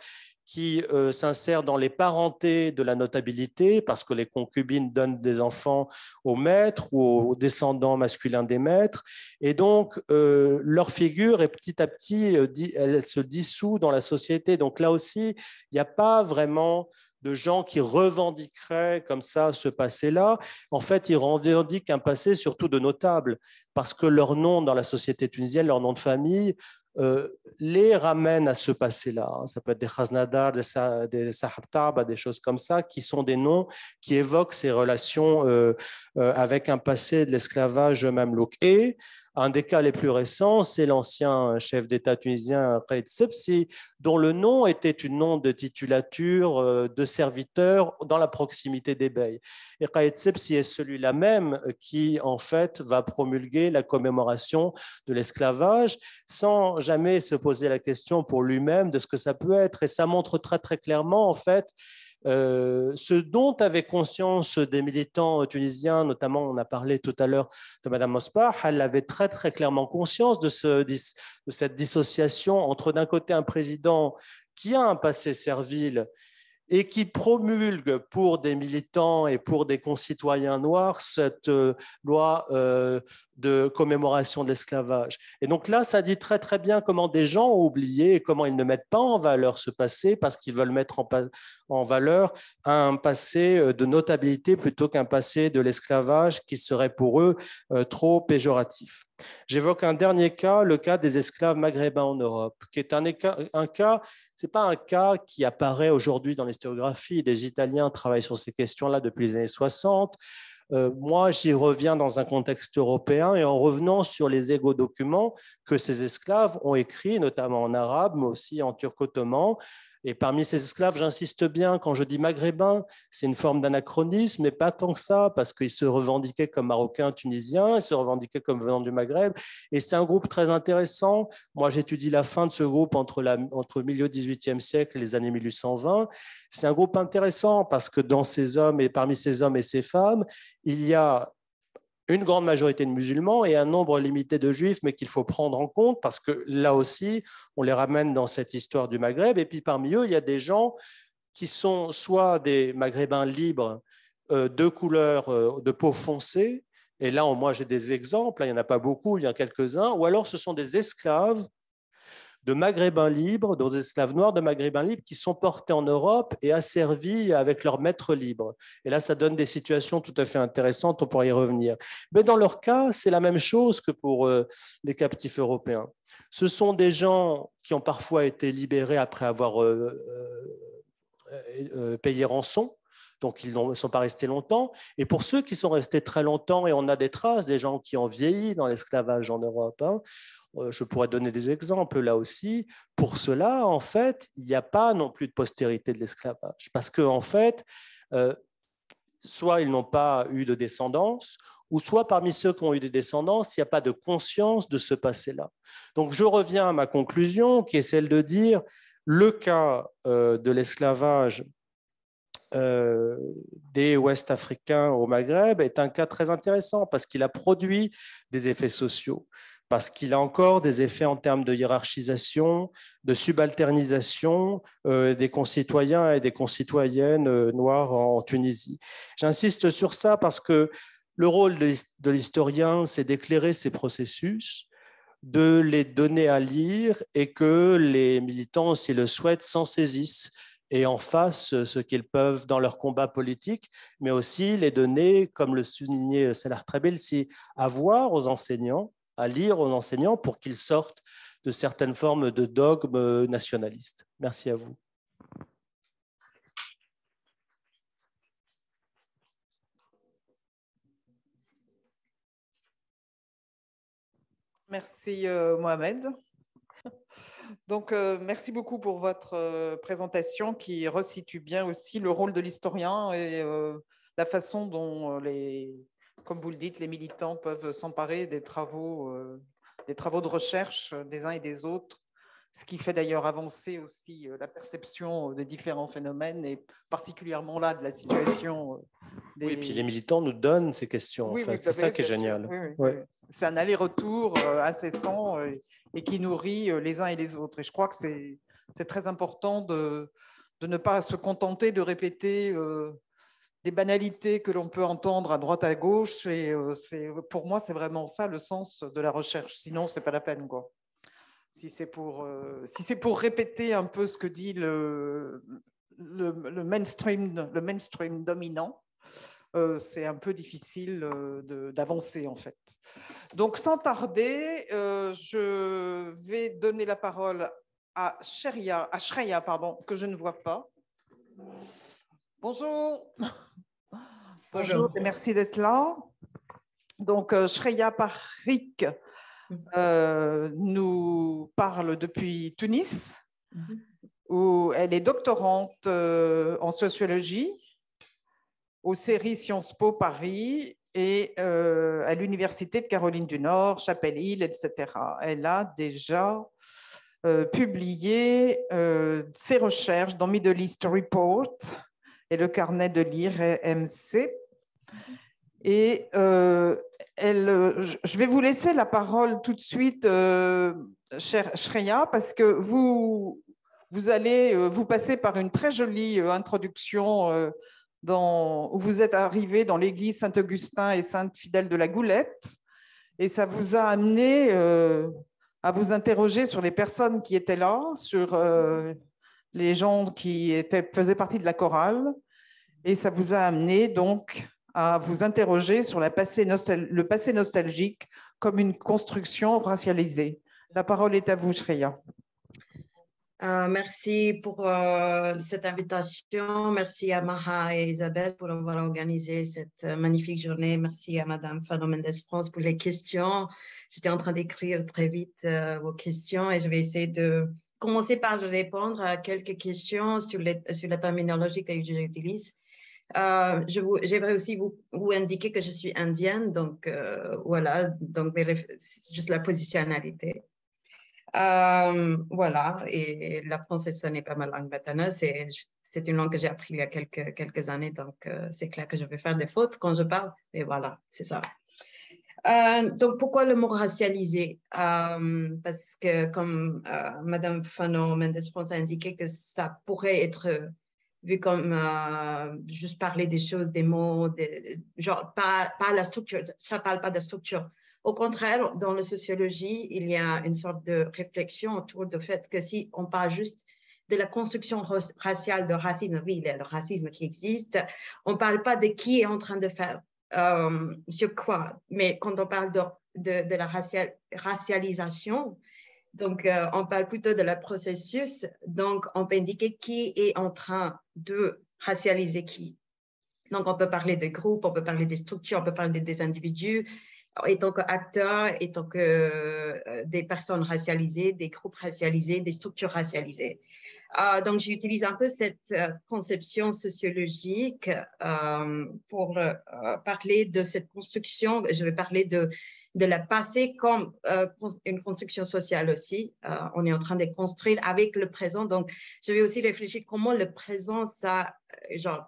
C: qui s'insèrent dans les parentés de la notabilité, parce que les concubines donnent des enfants aux maîtres ou aux descendants masculins des maîtres. Et donc, leur figure est petit à petit, elle se dissout dans la société. Donc là aussi, il n'y a pas vraiment de gens qui revendiqueraient comme ça ce passé-là. En fait, ils revendiquent un passé surtout de notables, parce que leur nom dans la société tunisienne, leur nom de famille, les ramène à ce passé-là. Ça peut être des Khaznadar, des Sahab Taba, des choses comme ça, qui sont des noms qui évoquent ces relations avec un passé de l'esclavage mamelouk. Et un des cas les plus récents, c'est l'ancien chef d'État tunisien Qaïd Sebsi, dont le nom était une nom de titulature de serviteur dans la proximité des beys. Et Qaïd Sebsi est celui-là même qui, en fait, va promulguer la commémoration de l'esclavage sans jamais se poser la question pour lui-même de ce que ça peut être. Et ça montre très, très clairement, en fait, ce dont avaient conscience des militants tunisiens, notamment on a parlé tout à l'heure de Mme Mosbah, elle avait très très clairement conscience de cette dissociation entre d'un côté un président qui a un passé servile et qui promulgue pour des militants et pour des concitoyens noirs cette loi de commémoration de l'esclavage. Et donc là, ça dit très très bien comment des gens ont oublié et comment ils ne mettent pas en valeur ce passé parce qu'ils veulent mettre en valeur un passé de notabilité plutôt qu'un passé de l'esclavage qui serait pour eux trop péjoratif. J'évoque un dernier cas, le cas des esclaves maghrébins en Europe, qui est un cas, ce n'est pas un cas qui apparaît aujourd'hui dans l'historiographie. Des Italiens travaillent sur ces questions-là depuis les années 60. Moi, j'y reviens dans un contexte européen et en revenant sur les égo-documents que ces esclaves ont écrits, notamment en arabe, mais aussi en turc-ottoman. Et parmi ces esclaves, j'insiste bien, quand je dis maghrébins, c'est une forme d'anachronisme, mais pas tant que ça, parce qu'ils se revendiquaient comme marocains, tunisiens, ils se revendiquaient comme venant du Maghreb. Et c'est un groupe très intéressant. Moi, j'étudie la fin de ce groupe entre le milieu du XVIIIe siècle et les années 1820. C'est un groupe intéressant parce que dans ces hommes et parmi ces hommes et ces femmes, il y a une grande majorité de musulmans et un nombre limité de juifs, mais qu'il faut prendre en compte parce que là aussi, on les ramène dans cette histoire du Maghreb. Et puis parmi eux, il y a des gens qui sont soit des maghrébins libres de couleur de peau foncée, Et là, moi, j'ai des exemples, il n'y en a pas beaucoup, il y en a quelques-uns, ou alors ce sont des esclaves de maghrébins libres, des esclaves noirs de maghrébins libres qui sont portés en Europe et asservis avec leurs maîtres libres. Et là, ça donne des situations tout à fait intéressantes, on pourrait y revenir. Mais dans leur cas, c'est la même chose que pour les captifs européens. Ce sont des gens qui ont parfois été libérés après avoir payé rançon, donc ils ne sont pas restés longtemps. Et pour ceux qui sont restés très longtemps, et on a des traces des gens qui ont vieilli dans l'esclavage en Europe, je pourrais donner des exemples là aussi. Pour cela, en fait, il n'y a pas non plus de postérité de l'esclavage. Parce qu'en fait, soit ils n'ont pas eu de descendance, ou soit parmi ceux qui ont eu des descendances, il n'y a pas de conscience de ce passé-là. Donc je reviens à ma conclusion, qui est celle de dire le cas de l'esclavage des Ouest-Africains au Maghreb est un cas très intéressant parce qu'il a produit des effets sociaux, parce qu'il a encore des effets en termes de hiérarchisation, de subalternisation des concitoyens et des concitoyennes noirs en Tunisie. J'insiste sur ça parce que le rôle de l'historien, c'est d'éclairer ces processus, de les donner à lire et que les militants, s'ils le souhaitent, s'en saisissent et en fassent ce qu'ils peuvent dans leur combat politique, mais aussi les donner, comme le soulignait Salah Trabelsi, à voir aux enseignants, à lire aux enseignants pour qu'ils sortent de certaines formes de dogmes nationalistes. Merci à vous.
A: Merci Mohamed. Donc, merci beaucoup pour votre présentation qui resitue bien aussi le rôle de l'historien et la façon dont, comme vous le dites, les militants peuvent s'emparer des travaux de recherche des uns et des autres, ce qui fait d'ailleurs avancer aussi la perception des différents phénomènes et particulièrement là de la situation des...
C: Oui, et puis les militants nous donnent ces questions,
A: oui,
C: en fait.
A: Oui,
C: c'est ça qui est génial.
A: Oui. C'est un aller-retour incessant et qui nourrit les uns et les autres. Et je crois que c'est très important de ne pas se contenter de répéter des banalités que l'on peut entendre à droite à gauche. Et pour moi, c'est vraiment ça le sens de la recherche. Sinon, c'est pas la peine, quoi. Si c'est pour répéter un peu ce que dit le mainstream dominant, c'est un peu difficile d'avancer en fait. Donc sans tarder, je vais donner la parole à Shreya, que je ne vois pas. Bonjour. Bonjour et merci d'être là. Donc Shreya Parikh nous parle depuis Tunis, où elle est doctorante en sociologie aux séries Sciences Po Paris et à l'Université de Caroline du Nord, Chapelle-Hill, etc. Elle a déjà publié ses recherches dans Middle East Report et le carnet de l'IRMC. Et je vais vous laisser la parole tout de suite, chère Shreya, parce que vous allez vous passer par une très jolie introduction où vous êtes arrivé dans l'église Saint-Augustin et Sainte-Fidèle de la Goulette, et ça vous a amené à vous interroger sur les personnes qui étaient là, sur les gens qui faisaient partie de la chorale, et ça vous a amené donc à vous interroger sur le passé nostalgique comme une construction racialisée. La parole est à vous, Shreya.
D: Merci pour cette invitation. Merci à Maha et Isabelle pour avoir organisé cette magnifique journée. Merci à Madame Fano Mendes-France pour les questions. J'étais en train d'écrire très vite vos questions et je vais essayer de commencer par répondre à quelques questions sur la terminologie que j'utilise. J'aimerais aussi vous indiquer que je suis indienne, donc voilà, donc c'est juste la positionnalité. Voilà, et la française, ce n'est pas ma langue maternelle, c'est une langue que j'ai appris il y a quelques années, donc c'est clair que je vais faire des fautes quand je parle, mais voilà, c'est ça. Donc, pourquoi le mot racialisé? Parce que comme Madame Fano Mendes-France a indiqué que ça pourrait être vu comme juste parler des choses, des mots, genre pas la structure, ça ne parle pas de structure. Au contraire, dans la sociologie, il y a une sorte de réflexion autour du fait que si on parle juste de la construction raciale de racisme, oui, il y a le racisme qui existe, on ne parle pas de qui est en train de faire sur quoi, mais quand on parle de la racialisation, donc on parle plutôt de le processus, donc on peut indiquer qui est en train de racialiser qui. Donc on peut parler de groupes, on peut parler des structures, on peut parler des individus, étant qu'acteurs, étant que des personnes racialisées, des groupes racialisés, des structures racialisées. Donc, j'utilise un peu cette conception sociologique pour parler de cette construction. Je vais parler de la passé comme une construction sociale aussi. On est en train de construire avec le présent. Donc, je vais aussi réfléchir comment le présent,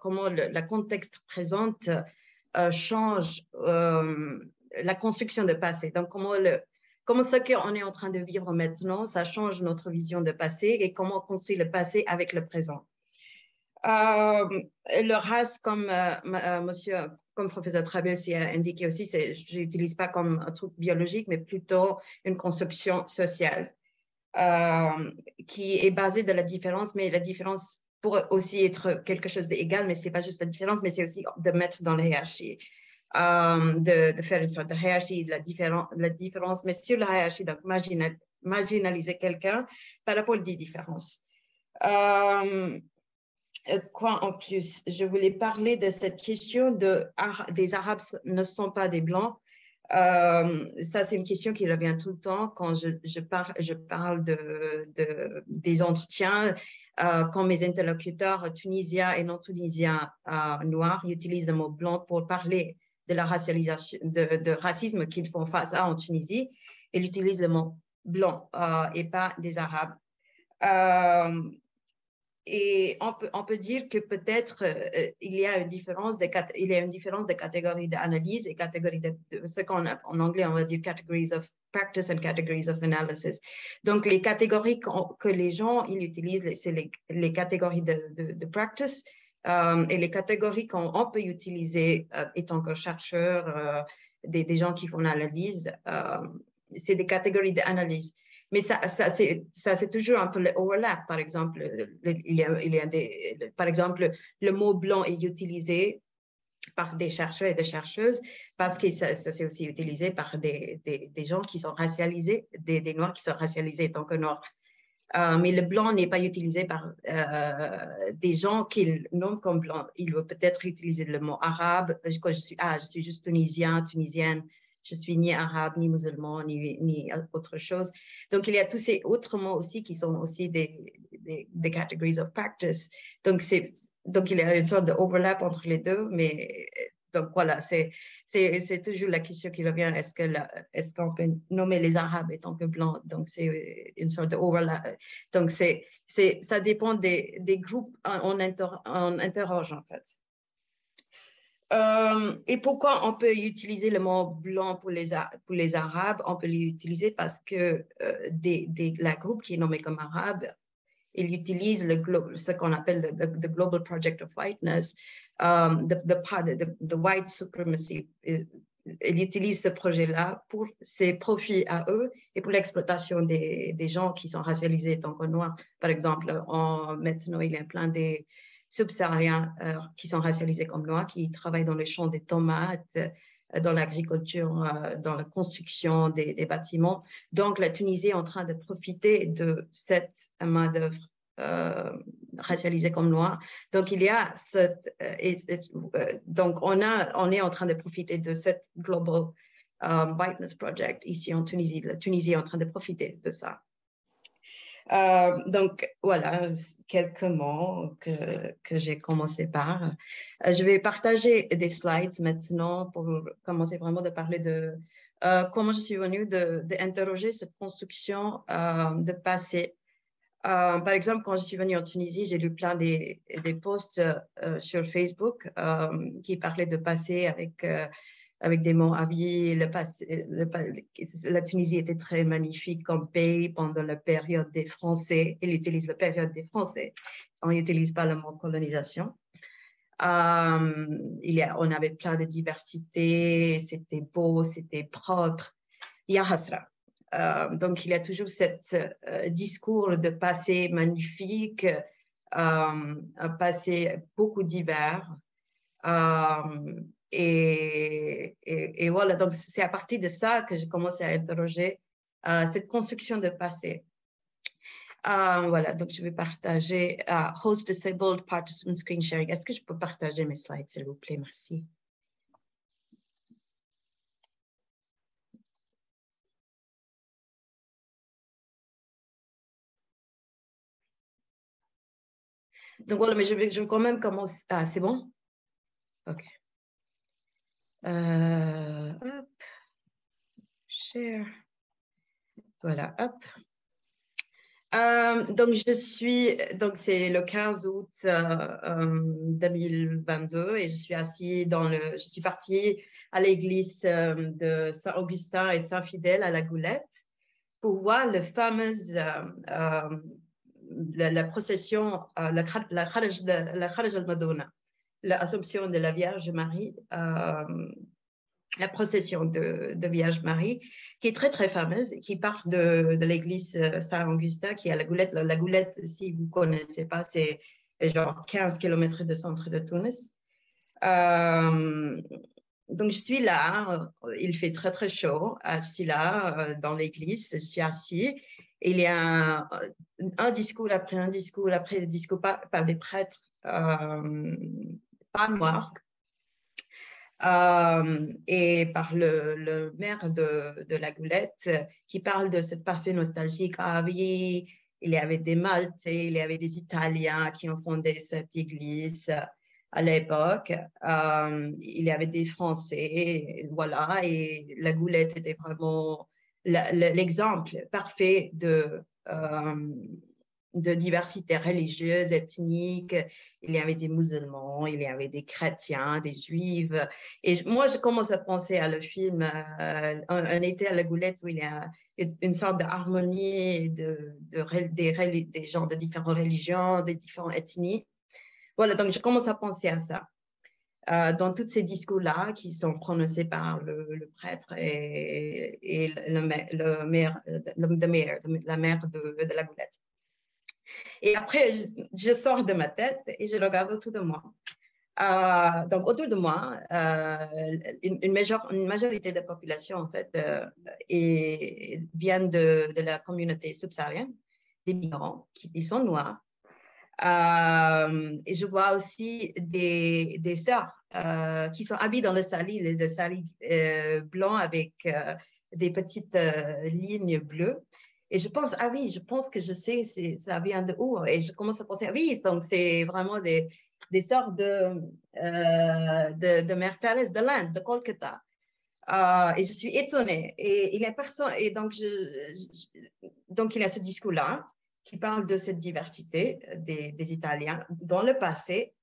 D: comment le contexte présent change la construction de passé. Donc, comment ce qu'on est en train de vivre maintenant, ça change notre vision de passé et comment on construit le passé avec le présent. Le race, comme comme professeur Trabelsi a indiqué aussi, je n'utilise pas comme un truc biologique, mais plutôt une construction sociale qui est basée de la différence, mais la différence pourrait aussi être quelque chose d'égal, mais ce n'est pas juste la différence, mais c'est aussi de mettre dans la hiérarchie. De faire une sorte de hiérarchie, la différence, mais sur la hiérarchie, donc marginaliser quelqu'un par rapport à des différences. Quoi en plus? Je voulais parler de cette question des Arabes ne sont pas des Blancs. Ça, c'est une question qui revient tout le temps quand je parle des entretiens, quand mes interlocuteurs tunisiens et non tunisiens noirs utilisent le mot blanc pour parler de la racialisation, de racisme qu'ils font face à en Tunisie. Ils utilisent le mot blanc et pas des Arabes. Et on peut dire que peut-être il y a une différence de catégories d'analyse et catégories de ce qu'on en anglais on va dire categories of practice and categories of analysis. Donc les catégories que les gens ils utilisent, c'est les catégories de practice et les catégories qu'on peut utiliser étant que chercheur, des gens qui font l'analyse, c'est des catégories d'analyse. Mais ça c'est toujours un peu le overlap. Par exemple, par exemple, le mot blanc est utilisé par des chercheurs et des chercheuses parce que ça c'est aussi utilisé par des gens qui sont racialisés, des Noirs qui sont racialisés tant que Noirs. Mais le blanc n'est pas utilisé par des gens qu'ils nomment comme blanc. Il veut peut-être utiliser le mot arabe. Quand je suis juste tunisienne. Je suis ni arabe, ni musulman, ni autre chose. Donc, il y a tous ces autres mots aussi qui sont aussi des categories of practice. Donc, il y a une sorte d'overlap entre les deux. Mais donc, voilà, c'est toujours la question qui revient. Est-ce qu'on peut nommer les Arabes étant que blancs? Donc, c'est une sorte d'overlap. Donc, ça dépend des groupes on interroge, en fait. Et pourquoi on peut utiliser le mot blanc pour les Arabes? On peut l'utiliser parce que la groupe qui est nommée comme arabe, il utilise ce qu'on appelle the Global Project of Whiteness, the white supremacy. Il utilise ce projet-là pour ses profits à eux et pour l'exploitation des gens qui sont racialisés tant que noirs. Par exemple, maintenant, il y a plein de subsahariens qui sont racialisés comme noirs, qui travaillent dans les champs des tomates, dans l'agriculture, dans la construction des bâtiments. Donc, la Tunisie est en train de profiter de cette main-d'œuvre racialisée comme noire. Donc, il y a donc on est en train de profiter de cette Global Whiteness Project ici en Tunisie. La Tunisie est en train de profiter de ça. Donc, voilà, quelques mots que j'ai commencé par. Je vais partager des slides maintenant pour commencer vraiment de parler de comment je suis venue d'interroger cette construction de passé. Par exemple, quand je suis venue en Tunisie, j'ai lu plein des posts sur Facebook qui parlaient de passé avec avec des monts à vie. La Tunisie était très magnifique comme pays pendant la période des Français. Il utilise la période des Français. On n'utilise pas le mot colonisation. On avait plein de diversité, c'était beau, c'était propre. Il y a Hasra. Donc, il y a toujours ce discours de passé magnifique, un passé beaucoup divers. Et voilà, donc c'est à partir de ça que j'ai commencé à interroger cette construction de passé. Voilà, donc je vais partager Host Disabled Participant Screen Sharing. Est-ce que je peux partager mes slides, s'il vous plaît? Merci. Donc voilà, mais je vais quand même commencer. Ah, c'est bon? OK. Hop. Share. Voilà, hop. Donc, c'est le 15 août 2022 et je suis partie à l'église de Saint-Augustin et Saint-Fidèle à la Goulette pour voir la fameuse la procession, la Kharaj al-Madonna, l'Assomption de la Vierge Marie, la procession de Vierge Marie, qui est très, très fameuse, qui part de l'église Saint-Augustin, qui est à la Goulette. La Goulette, si vous ne connaissez pas, c'est genre 15 km du centre de Tunis. Donc, je suis là, il fait très, très chaud. Je suis là dans l'église, je suis assis. Il y a un discours après des discours par des prêtres, pas noirs. Et par le maire de la Goulette qui parle de ce passé nostalgique. Ah oui, il y avait des Maltais, il y avait des Italiens qui ont fondé cette église à l'époque. Il y avait des Français, voilà, et la Goulette était vraiment l'exemple parfait de diversité religieuse, ethnique. Il y avait des musulmans, il y avait des chrétiens, des juifs. Et moi, je commence à penser à le film Un été à la Goulette, où il y a une sorte d'harmonie des gens de différentes religions, des différentes ethnies. Voilà, donc je commence à penser à ça. Dans tous ces discours-là qui sont prononcés par le prêtre et la mère de la Goulette. Et après, je sors de ma tête et je regarde autour de moi. Donc, autour de moi, une majorité de la population, en fait, vient de la communauté subsaharienne, des migrants, ils sont noirs. Et je vois aussi des sœurs qui sont habillées dans le sari blanc avec des petites lignes bleues. Et je pense, ah oui, je pense que je sais, ça vient de où? Et je commence à penser, ah oui, donc c'est vraiment des sœurs de Mère Thérèse de l'Inde, de Kolkata. Et je suis étonnée. Et il y a personne, et donc, donc il y a ce discours-là qui parle de cette diversité des Italiens dans le passé.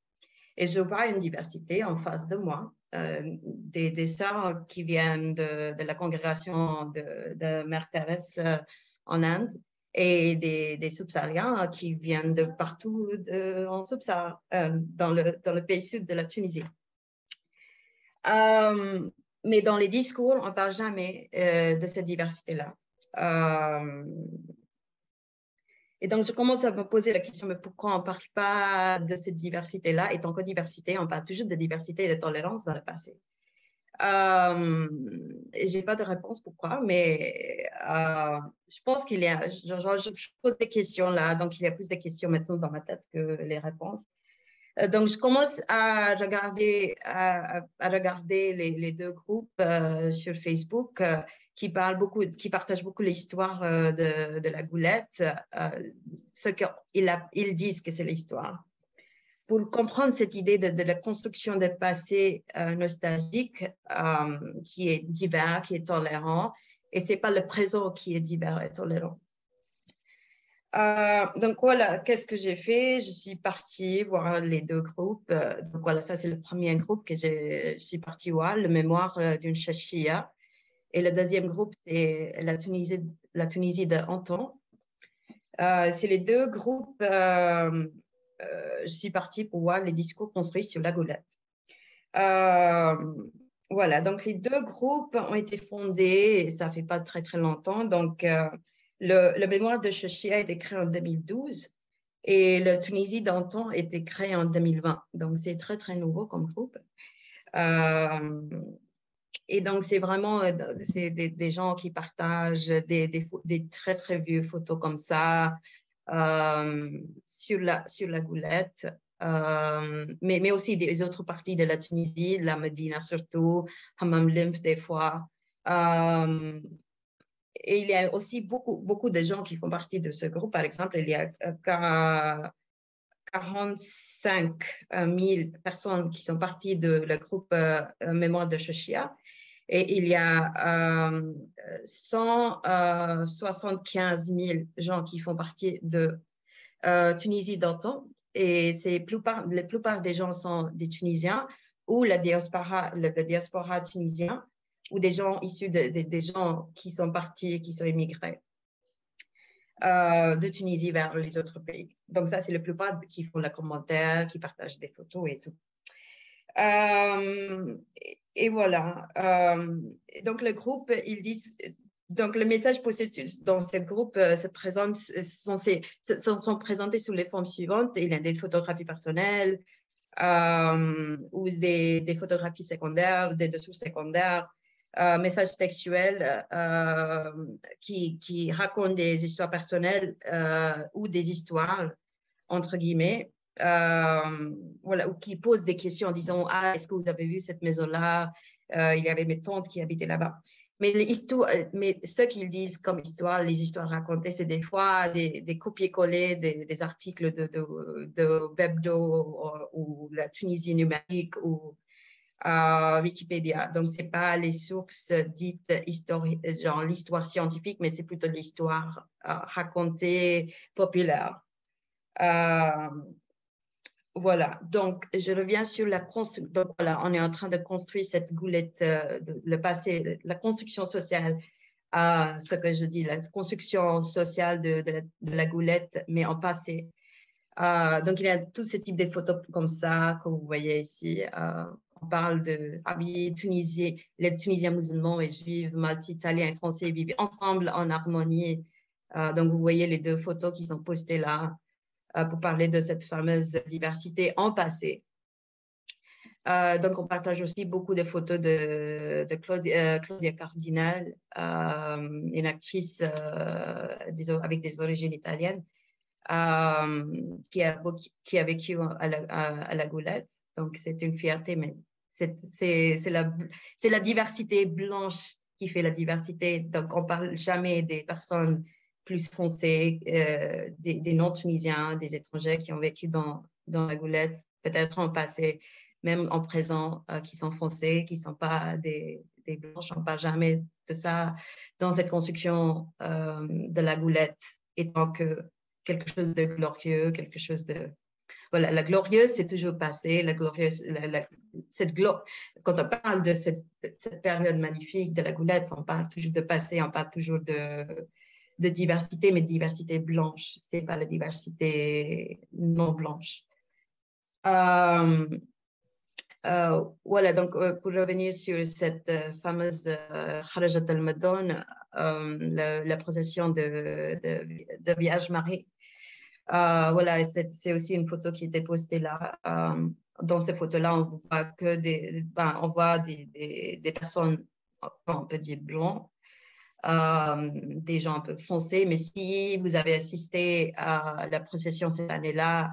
D: Et je vois une diversité en face de moi, des sœurs qui viennent de la congrégation de Mère Thérèse en Inde et des subsahariens qui viennent de partout en Sub-Sahara, dans le pays sud de la Tunisie. Mais dans les discours, on ne parle jamais de cette diversité-là. Et donc, je commence à me poser la question, mais pourquoi on ne parle pas de cette diversité-là? Étant que diversité, on parle toujours de diversité et de tolérance dans le passé. Je n'ai pas de réponse pourquoi, mais je pense qu'il y a, je pose des questions là, donc il y a plus de questions maintenant dans ma tête que les réponses. Donc, je commence à regarder, les deux groupes sur Facebook qui partagent beaucoup l'histoire de la Goulette, ce qu'ils disent que c'est l'histoire. Pour comprendre cette idée de la construction de passé nostalgique qui est divers, qui est tolérant, et ce n'est pas le présent qui est divers et tolérant. Donc voilà, qu'est-ce que j'ai fait? Je suis partie voir les deux groupes. Donc voilà, ça c'est le premier groupe que je suis partie voir, le mémoire d'une Chachia. Et le deuxième groupe, c'est la Tunisie de Anton. C'est les deux groupes, je suis partie pour voir les discours construits sur la Goulette. Voilà, donc les deux groupes ont été fondés, et ça fait pas très très longtemps. Donc le mémoire de Chachia a été créé en 2012 et le Tunisie d'Anton a été créé en 2020. Donc c'est très très nouveau comme groupe. Et donc c'est vraiment des gens qui partagent des très très vieux photos comme ça sur la Goulette. Mais aussi des autres parties de la Tunisie, la Médina surtout, Hammam Limf des fois. Et il y a aussi beaucoup de gens qui font partie de ce groupe. Par exemple, il y a 45 000 personnes qui sont parties de le groupe Mémoire de Chachia. Et il y a 175 000 gens qui font partie de Tunisie d'antan. Et la plupart des gens sont des Tunisiens ou la diaspora tunisienne ou des gens issus des gens qui sont partis, qui sont émigrés de Tunisie vers les autres pays. Donc ça, c'est la plupart qui font les commentaires, qui partagent des photos et tout. Et voilà. Donc le groupe, ils disent... Donc, le message posé dans ce groupe sont présentés sous les formes suivantes. Il y a des photographies personnelles ou des photographies secondaires, des dessous secondaires, messages textuels qui racontent des histoires personnelles ou des histoires, entre guillemets, voilà, ou qui posent des questions en disant « Ah, est-ce que vous avez vu cette maison-là? Il y avait mes tantes qui habitaient là-bas. » Mais ce qu'ils disent comme histoire, les histoires racontées, c'est des fois des copier-coller des articles de Webdo ou la Tunisie numérique ou Wikipédia. Donc, ce n'est pas les sources dites genre l'histoire scientifique, mais c'est plutôt l'histoire racontée populaire. Voilà, donc je reviens sur la construction. Donc voilà, on est en train de construire cette goulette, le passé, la construction sociale, ce que je dis, la construction sociale de la goulette, mais en passé. Donc il y a tout ce type de photos comme ça, que vous voyez ici. On parle de Tunisie, les Tunisiens musulmans et juifs, maltais, italiens et français vivent ensemble en harmonie. Donc vous voyez les deux photos qui sont postées là. Pour parler de cette fameuse diversité en passé. Donc, on partage aussi beaucoup de photos de Claudia Cardinal, une actrice avec des origines italiennes, qui a vécu à la Goulette. Donc, c'est une fierté, mais c'est la diversité blanche qui fait la diversité. Donc, on ne parle jamais des personnes plus foncés, des non-tunisiens, des étrangers qui ont vécu dans la Goulette, peut-être en passé, même en présent, qui sont foncés, qui ne sont pas des blanches. On ne parle jamais de ça dans cette construction de la Goulette, étant que quelque chose de glorieux, quelque chose de... Voilà, la glorieuse, c'est toujours passé. La glorieuse, quand on parle de cette période magnifique de la Goulette, on parle toujours de passé, on parle toujours de diversité, mais de diversité blanche. Ce n'est pas la diversité non blanche. Voilà, donc pour revenir sur cette fameuse Kharajat al-Madon, la procession de Vierge Marie. Voilà, c'est aussi une photo qui était postée là. Dans ces photos-là, on voit que on voit des personnes, on peut dire blancs, des gens un peu foncés, mais si vous avez assisté à la procession cette année-là,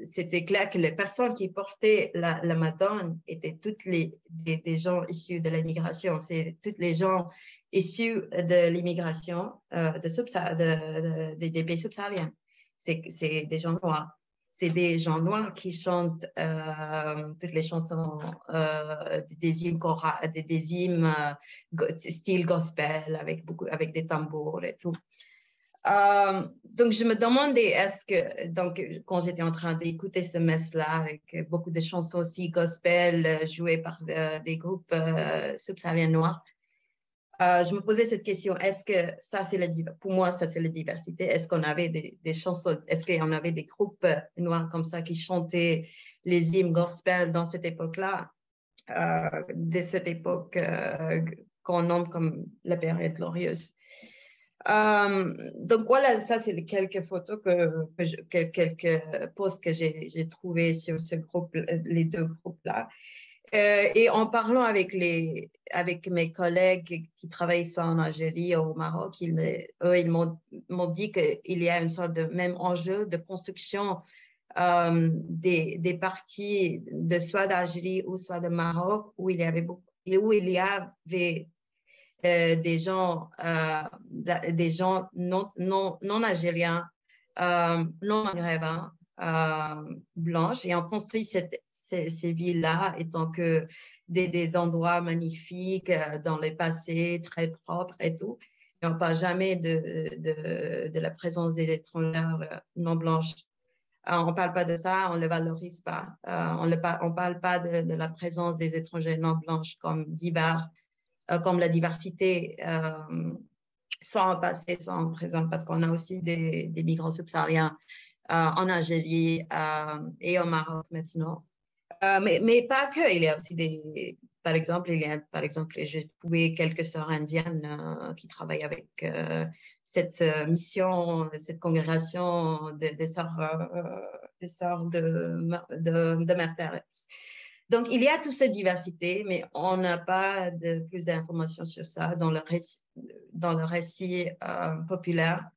D: c'était clair que les personnes qui portaient la Madone étaient toutes des gens issus de l'immigration. C'est tous les gens issus de l'immigration des pays subsahariens. C'est des gens noirs. C'est des gens noirs qui chantent toutes les chansons des hymnes style gospel avec des tambours et tout. Donc, je me demandais, donc, quand j'étais en train d'écouter ce mess-là, avec beaucoup de chansons aussi gospel jouées par des groupes subsahariens noirs, je me posais cette question, est-ce que ça, pour moi, ça, c'est la diversité? Est-ce qu'on avait des chansons, est-ce qu'on avait des groupes noirs comme ça qui chantaient les hymnes gospel dans cette époque-là, de cette époque qu'on nomme comme la période glorieuse? Donc voilà, ça c'est quelques photos quelques posts que j'ai trouvés sur ce groupe, les deux groupes-là. Et en parlant avec mes collègues qui travaillent soit en Algérie ou au Maroc, ils m'ont dit qu'il y a une sorte de même enjeu de construction des parties de soit d'Algérie ou soit de Maroc où il y avait des gens non algériens, non maghrébins, blanches, et on construit ces villes-là étant que des endroits magnifiques dans le passé, très propres et tout. Et on ne parle jamais de la présence des étrangères non blanches. On ne parle pas de ça, on ne le valorise pas. On ne parle pas de la présence des étrangers non blanches comme divers. Comme la diversité, soit en passé, soit en présent, parce qu'on a aussi des migrants subsahariens en Algérie et au Maroc maintenant. Mais pas que, il y a aussi par exemple, j'ai trouvé quelques sœurs indiennes qui travaillent avec cette mission, cette congrégation des sœurs de Mère Thérèse. Donc, il y a toute cette diversité, mais on n'a pas plus d'informations sur ça dans le récit populaire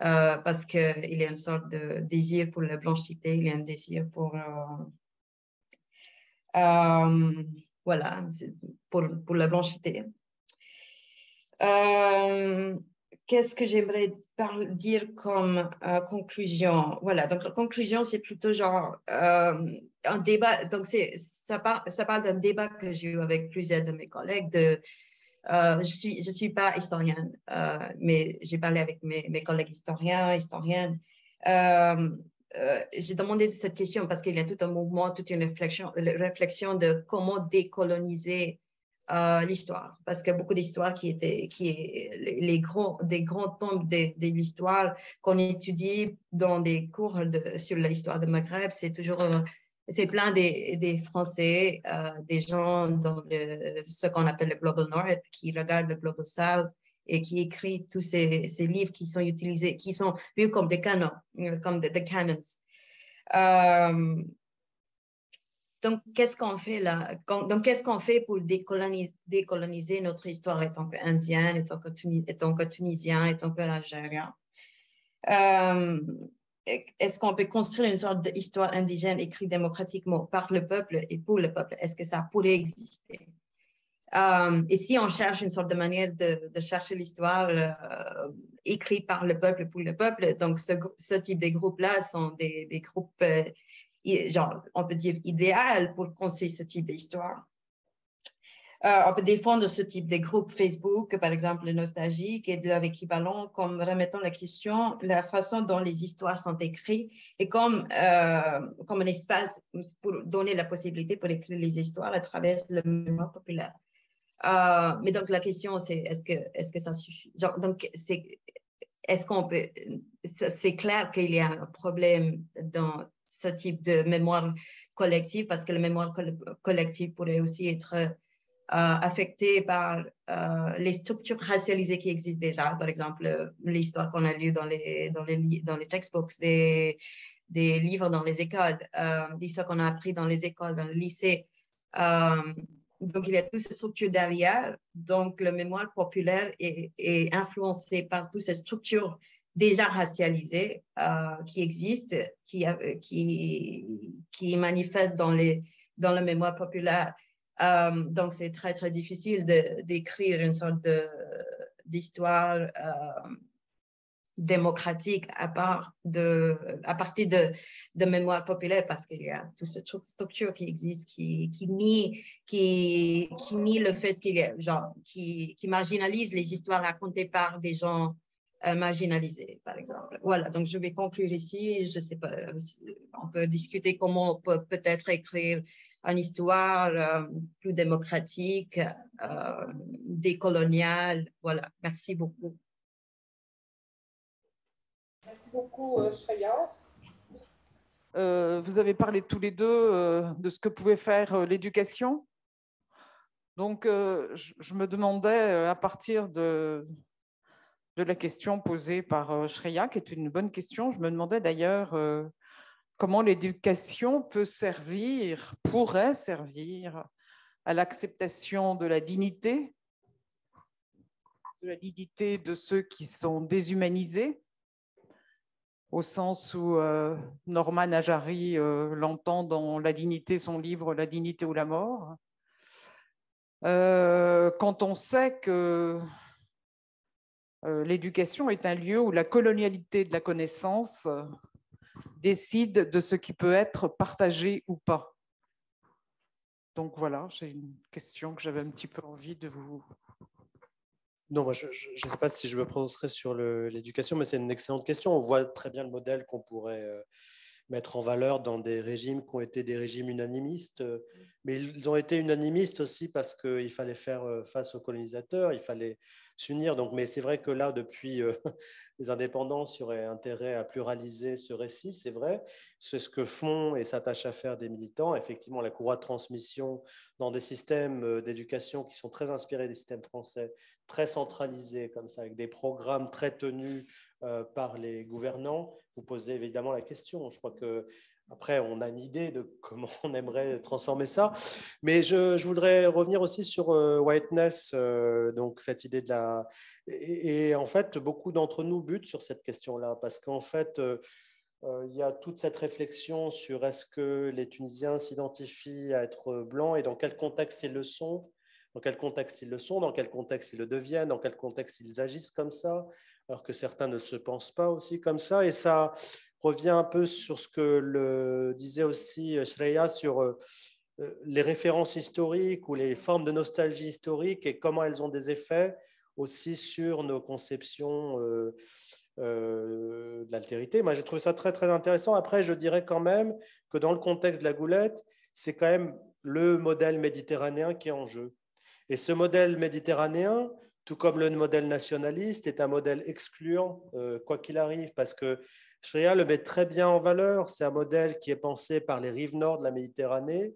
D: parce qu'il y a une sorte de désir pour la blanchité, il y a un désir pour la blanchité. Qu'est-ce que j'aimerais dire comme conclusion? Voilà, donc la conclusion, c'est plutôt genre un débat. Donc, ça parle d'un débat que j'ai eu avec plusieurs de mes collègues. Je suis pas historienne, mais j'ai parlé avec mes collègues historiennes. J'ai demandé cette question parce qu'il y a tout un mouvement, toute une réflexion de comment décoloniser l'histoire, parce que beaucoup d'histoires des grands tombes de l'histoire qu'on étudie dans des cours sur l'histoire du Maghreb, c'est plein des Français, des gens dans ce qu'on appelle le Global North, qui regardent le Global South et qui écrit tous ces livres qui sont utilisés, qui sont vus comme des canons, comme des canons. Donc, qu'est-ce qu'on fait là? Donc, qu'est-ce qu'on fait pour décoloniser notre histoire étant qu'Indienne, étant que Tunisien, étant que Algérien? Est-ce qu'on peut construire une sorte d'histoire indigène écrite démocratiquement par le peuple et pour le peuple? Est-ce que ça pourrait exister? Et si on cherche une sorte de manière de chercher l'histoire écrite par le peuple pour le peuple, donc ce type de groupes-là sont des groupes genre, on peut dire, idéal pour construire ce type d'histoire. On peut défendre ce type de groupe Facebook, par exemple, le nostalgique et de leur équivalent, comme remettant la question, la façon dont les histoires sont écrites et comme un espace pour donner la possibilité pour écrire les histoires à travers le mémoire populaire. Mais donc, la question, c'est est-ce que ça suffit? Genre, donc, est-ce qu'on peut... C'est clair qu'il y a un problème dans ce type de mémoire collective parce que la mémoire collective pourrait aussi être affectée par les structures racialisées qui existent déjà. Par exemple, l'histoire qu'on a lue dans les textbooks, des livres dans les écoles, l'histoire qu'on a appris dans les écoles, dans le lycée. Donc, il y a toutes ces structures derrière. Donc, la mémoire populaire est influencée par toutes ces structures déjà racialisées qui existent, qui manifestent dans la mémoire populaire. Donc, c'est très, très difficile d'écrire une sorte d'histoire démocratique à partir de mémoire populaire parce qu'il y a toute cette structure qui existe qui nie le fait qu'il y a, genre, qui marginalise les histoires racontées par des gens marginalisés, par exemple. Voilà, donc je vais conclure ici. Je ne sais pas, on peut discuter comment on peut peut-être écrire une histoire plus démocratique, décoloniale. Voilà, merci beaucoup.
A: Merci beaucoup, Shreya. Vous avez parlé tous les deux de ce que pouvait faire l'éducation. Donc, je me demandais, à partir de la question posée par Shreya, qui est une bonne question, je me demandais d'ailleurs comment l'éducation peut servir, pourrait servir à l'acceptation de la dignité de ceux qui sont déshumanisés, au sens où Norman Najari l'entend dans La dignité, son livre La dignité ou la mort. Quand on sait que l'éducation est un lieu où la colonialité de la connaissance décide de ce qui peut être partagé ou pas. Donc voilà, j'ai une question que j'avais un petit peu envie de vous...
C: Non, moi, je ne sais pas si je me prononcerai sur l'éducation, mais c'est une excellente question. On voit très bien le modèle qu'on pourrait mettre en valeur dans des régimes qui ont été des régimes unanimistes. Mais ils ont été unanimistes aussi parce qu'il fallait faire face aux colonisateurs, il fallait s'unir. Donc, mais c'est vrai que là, depuis les indépendances, il y aurait intérêt à pluraliser ce récit, c'est vrai. C'est ce que font et s'attachent à faire des militants. Effectivement, la courroie de transmission dans des systèmes d'éducation qui sont très inspirés des systèmes français, très centralisés comme ça, avec des programmes très tenus par les gouvernants. Vous posez évidemment la question. Je crois que après, on a une idée de comment on aimerait transformer ça. Mais je voudrais revenir aussi sur whiteness, donc cette idée de la... Et en fait, beaucoup d'entre nous butent sur cette question-là, parce qu'en fait, il y a toute cette réflexion sur est-ce que les Tunisiens s'identifient à être blancs et dans quel contexte ils le sont, dans quel contexte ils le sont, dans quel contexte ils le deviennent, dans quel contexte ils agissent comme ça, alors que certains ne se pensent pas aussi comme ça. Et ça revient un peu sur ce que le disait aussi Shreya sur les références historiques ou les formes de nostalgie historique et comment elles ont des effets aussi sur nos conceptions de l'altérité. Moi, j'ai trouvé ça très, très intéressant. Après, je dirais quand même que dans le contexte de la goulette, c'est quand même le modèle méditerranéen qui est en jeu. Et ce modèle méditerranéen, tout comme le modèle nationaliste, est un modèle excluant, quoi qu'il arrive, parce que Shreya le met très bien en valeur. C'est un modèle qui est pensé par les rives nord de la Méditerranée.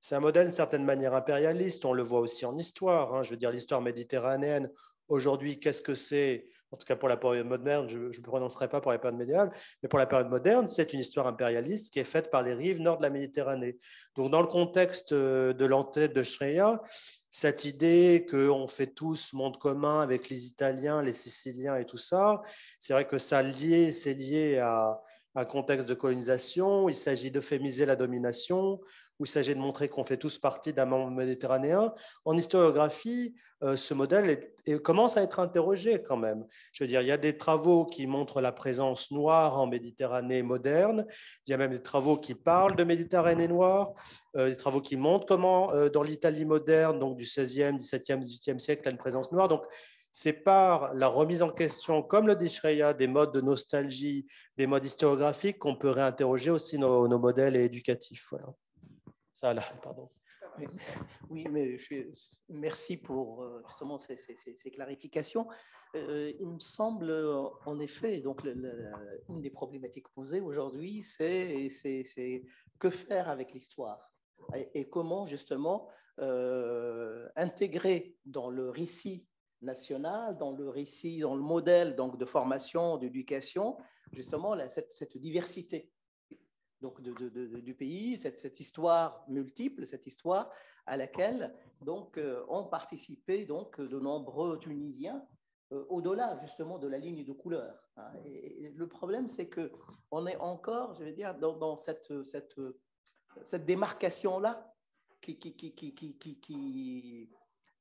C: C'est un modèle d'une certaine manière impérialiste. On le voit aussi en histoire. Hein. Je veux dire, l'histoire méditerranéenne, aujourd'hui, qu'est-ce que c'est? En tout cas, pour la période moderne, je ne prononcerai pas pour la période médiévale, mais pour la période moderne, c'est une histoire impérialiste qui est faite par les rives nord de la Méditerranée. Donc, dans le contexte de l'entête de Shreya, cette idée qu'on fait tous monde commun avec les Italiens, les Siciliens et tout ça, c'est vrai que ça c'est lié à un contexte de colonisation. Il s'agit d'euphémiser la domination, où il s'agit de montrer qu'on fait tous partie d'un monde méditerranéen. En historiographie, ce modèle commence à être interrogé quand même. Je veux dire, il y a des travaux qui montrent la présence noire en Méditerranée moderne. Il y a même des travaux qui parlent de Méditerranée noire, des travaux qui montrent comment, dans l'Italie moderne, donc du XVIe, XVIIe, XVIIIe siècle, il y a une présence noire. Donc, c'est par la remise en question, comme le dit Shreya, des modes de nostalgie, des modes historiographiques qu'on peut réinterroger aussi nos modèles éducatifs. Voilà. Ça, là, pardon.
B: Oui, mais merci pour justement ces clarifications. Il me semble, en effet, donc une des problématiques posées aujourd'hui, c'est que faire avec l'histoire et comment justement intégrer dans le récit national, dans le modèle donc de formation, d'éducation, justement cette diversité. Donc du pays, cette histoire multiple, cette histoire à laquelle donc, ont participé donc, de nombreux Tunisiens au-delà justement de la ligne de couleur. Hein. Et le problème, c'est qu'on est encore, je veux dire, dans cette démarcation-là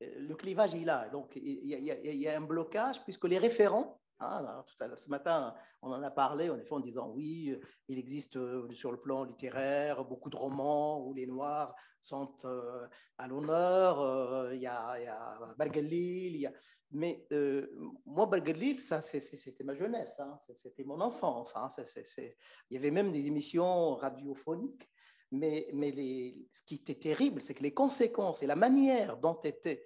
B: le clivage est là. Donc, il y a un blocage puisque les référents Alors, tout à l'heure, ce matin, on en a parlé, en effet, en disant oui, il existe sur le plan littéraire beaucoup de romans où les Noirs sont à l'honneur. Il y a Barguelil, mais moi, Barguelil, ça, c'était ma jeunesse, hein, c'était mon enfance. Hein, il y avait même des émissions radiophoniques, mais ce qui était terrible, c'est que les conséquences et la manière dont étaient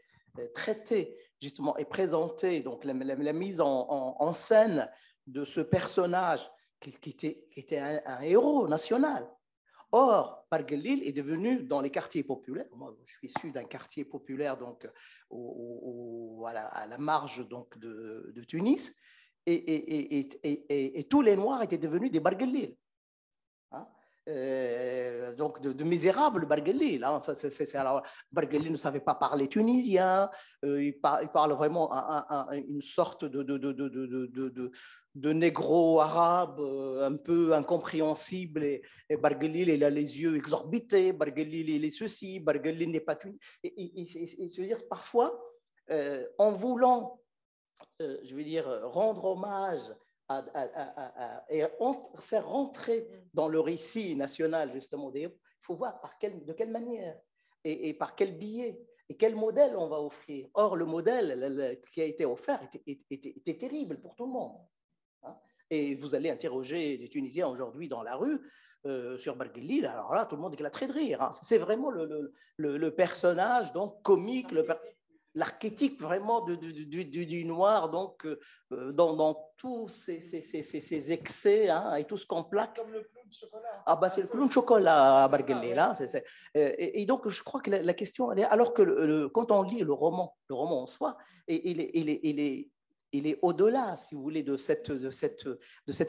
B: traitées justement et présentée donc la mise en scène de ce personnage qui était un héros national. Or, Barguelil est devenu dans les quartiers populaires. Moi, je suis issu d'un quartier populaire donc à la marge donc de Tunis, et tous les Noirs étaient devenus des Barguelil. Hein? Donc de misérables Barguelil. Hein. Alors, Barguelil ne savait pas parler tunisien, il parle vraiment une sorte de négro-arabe un peu incompréhensible, et Barguelil, il a les yeux exorbités, Barguelil, il est ceci, Barguelil n'est pas tunisien. Et je veux dire, parfois, en voulant, je veux dire, rendre hommage et faire rentrer dans le récit national, justement, il faut voir de quelle manière et par quel biais et quel modèle on va offrir. Or, le modèle qui a été offert était terrible pour tout le monde. Hein. Et vous allez interroger des Tunisiens aujourd'hui dans la rue sur Barguelil, alors là, tout le monde éclaterait de rire. Hein. C'est vraiment le personnage donc comique, l'archétype vraiment du noir, donc dans tous ces excès, hein, et tout ce qu'on plaque.
E: Comme le clown de chocolat.
B: Ah bah c'est le clown de chocolat à Barguelil, là. Et donc je crois que la question, elle est, alors que quand on lit le roman en soi, il est au-delà, si vous voulez, de cette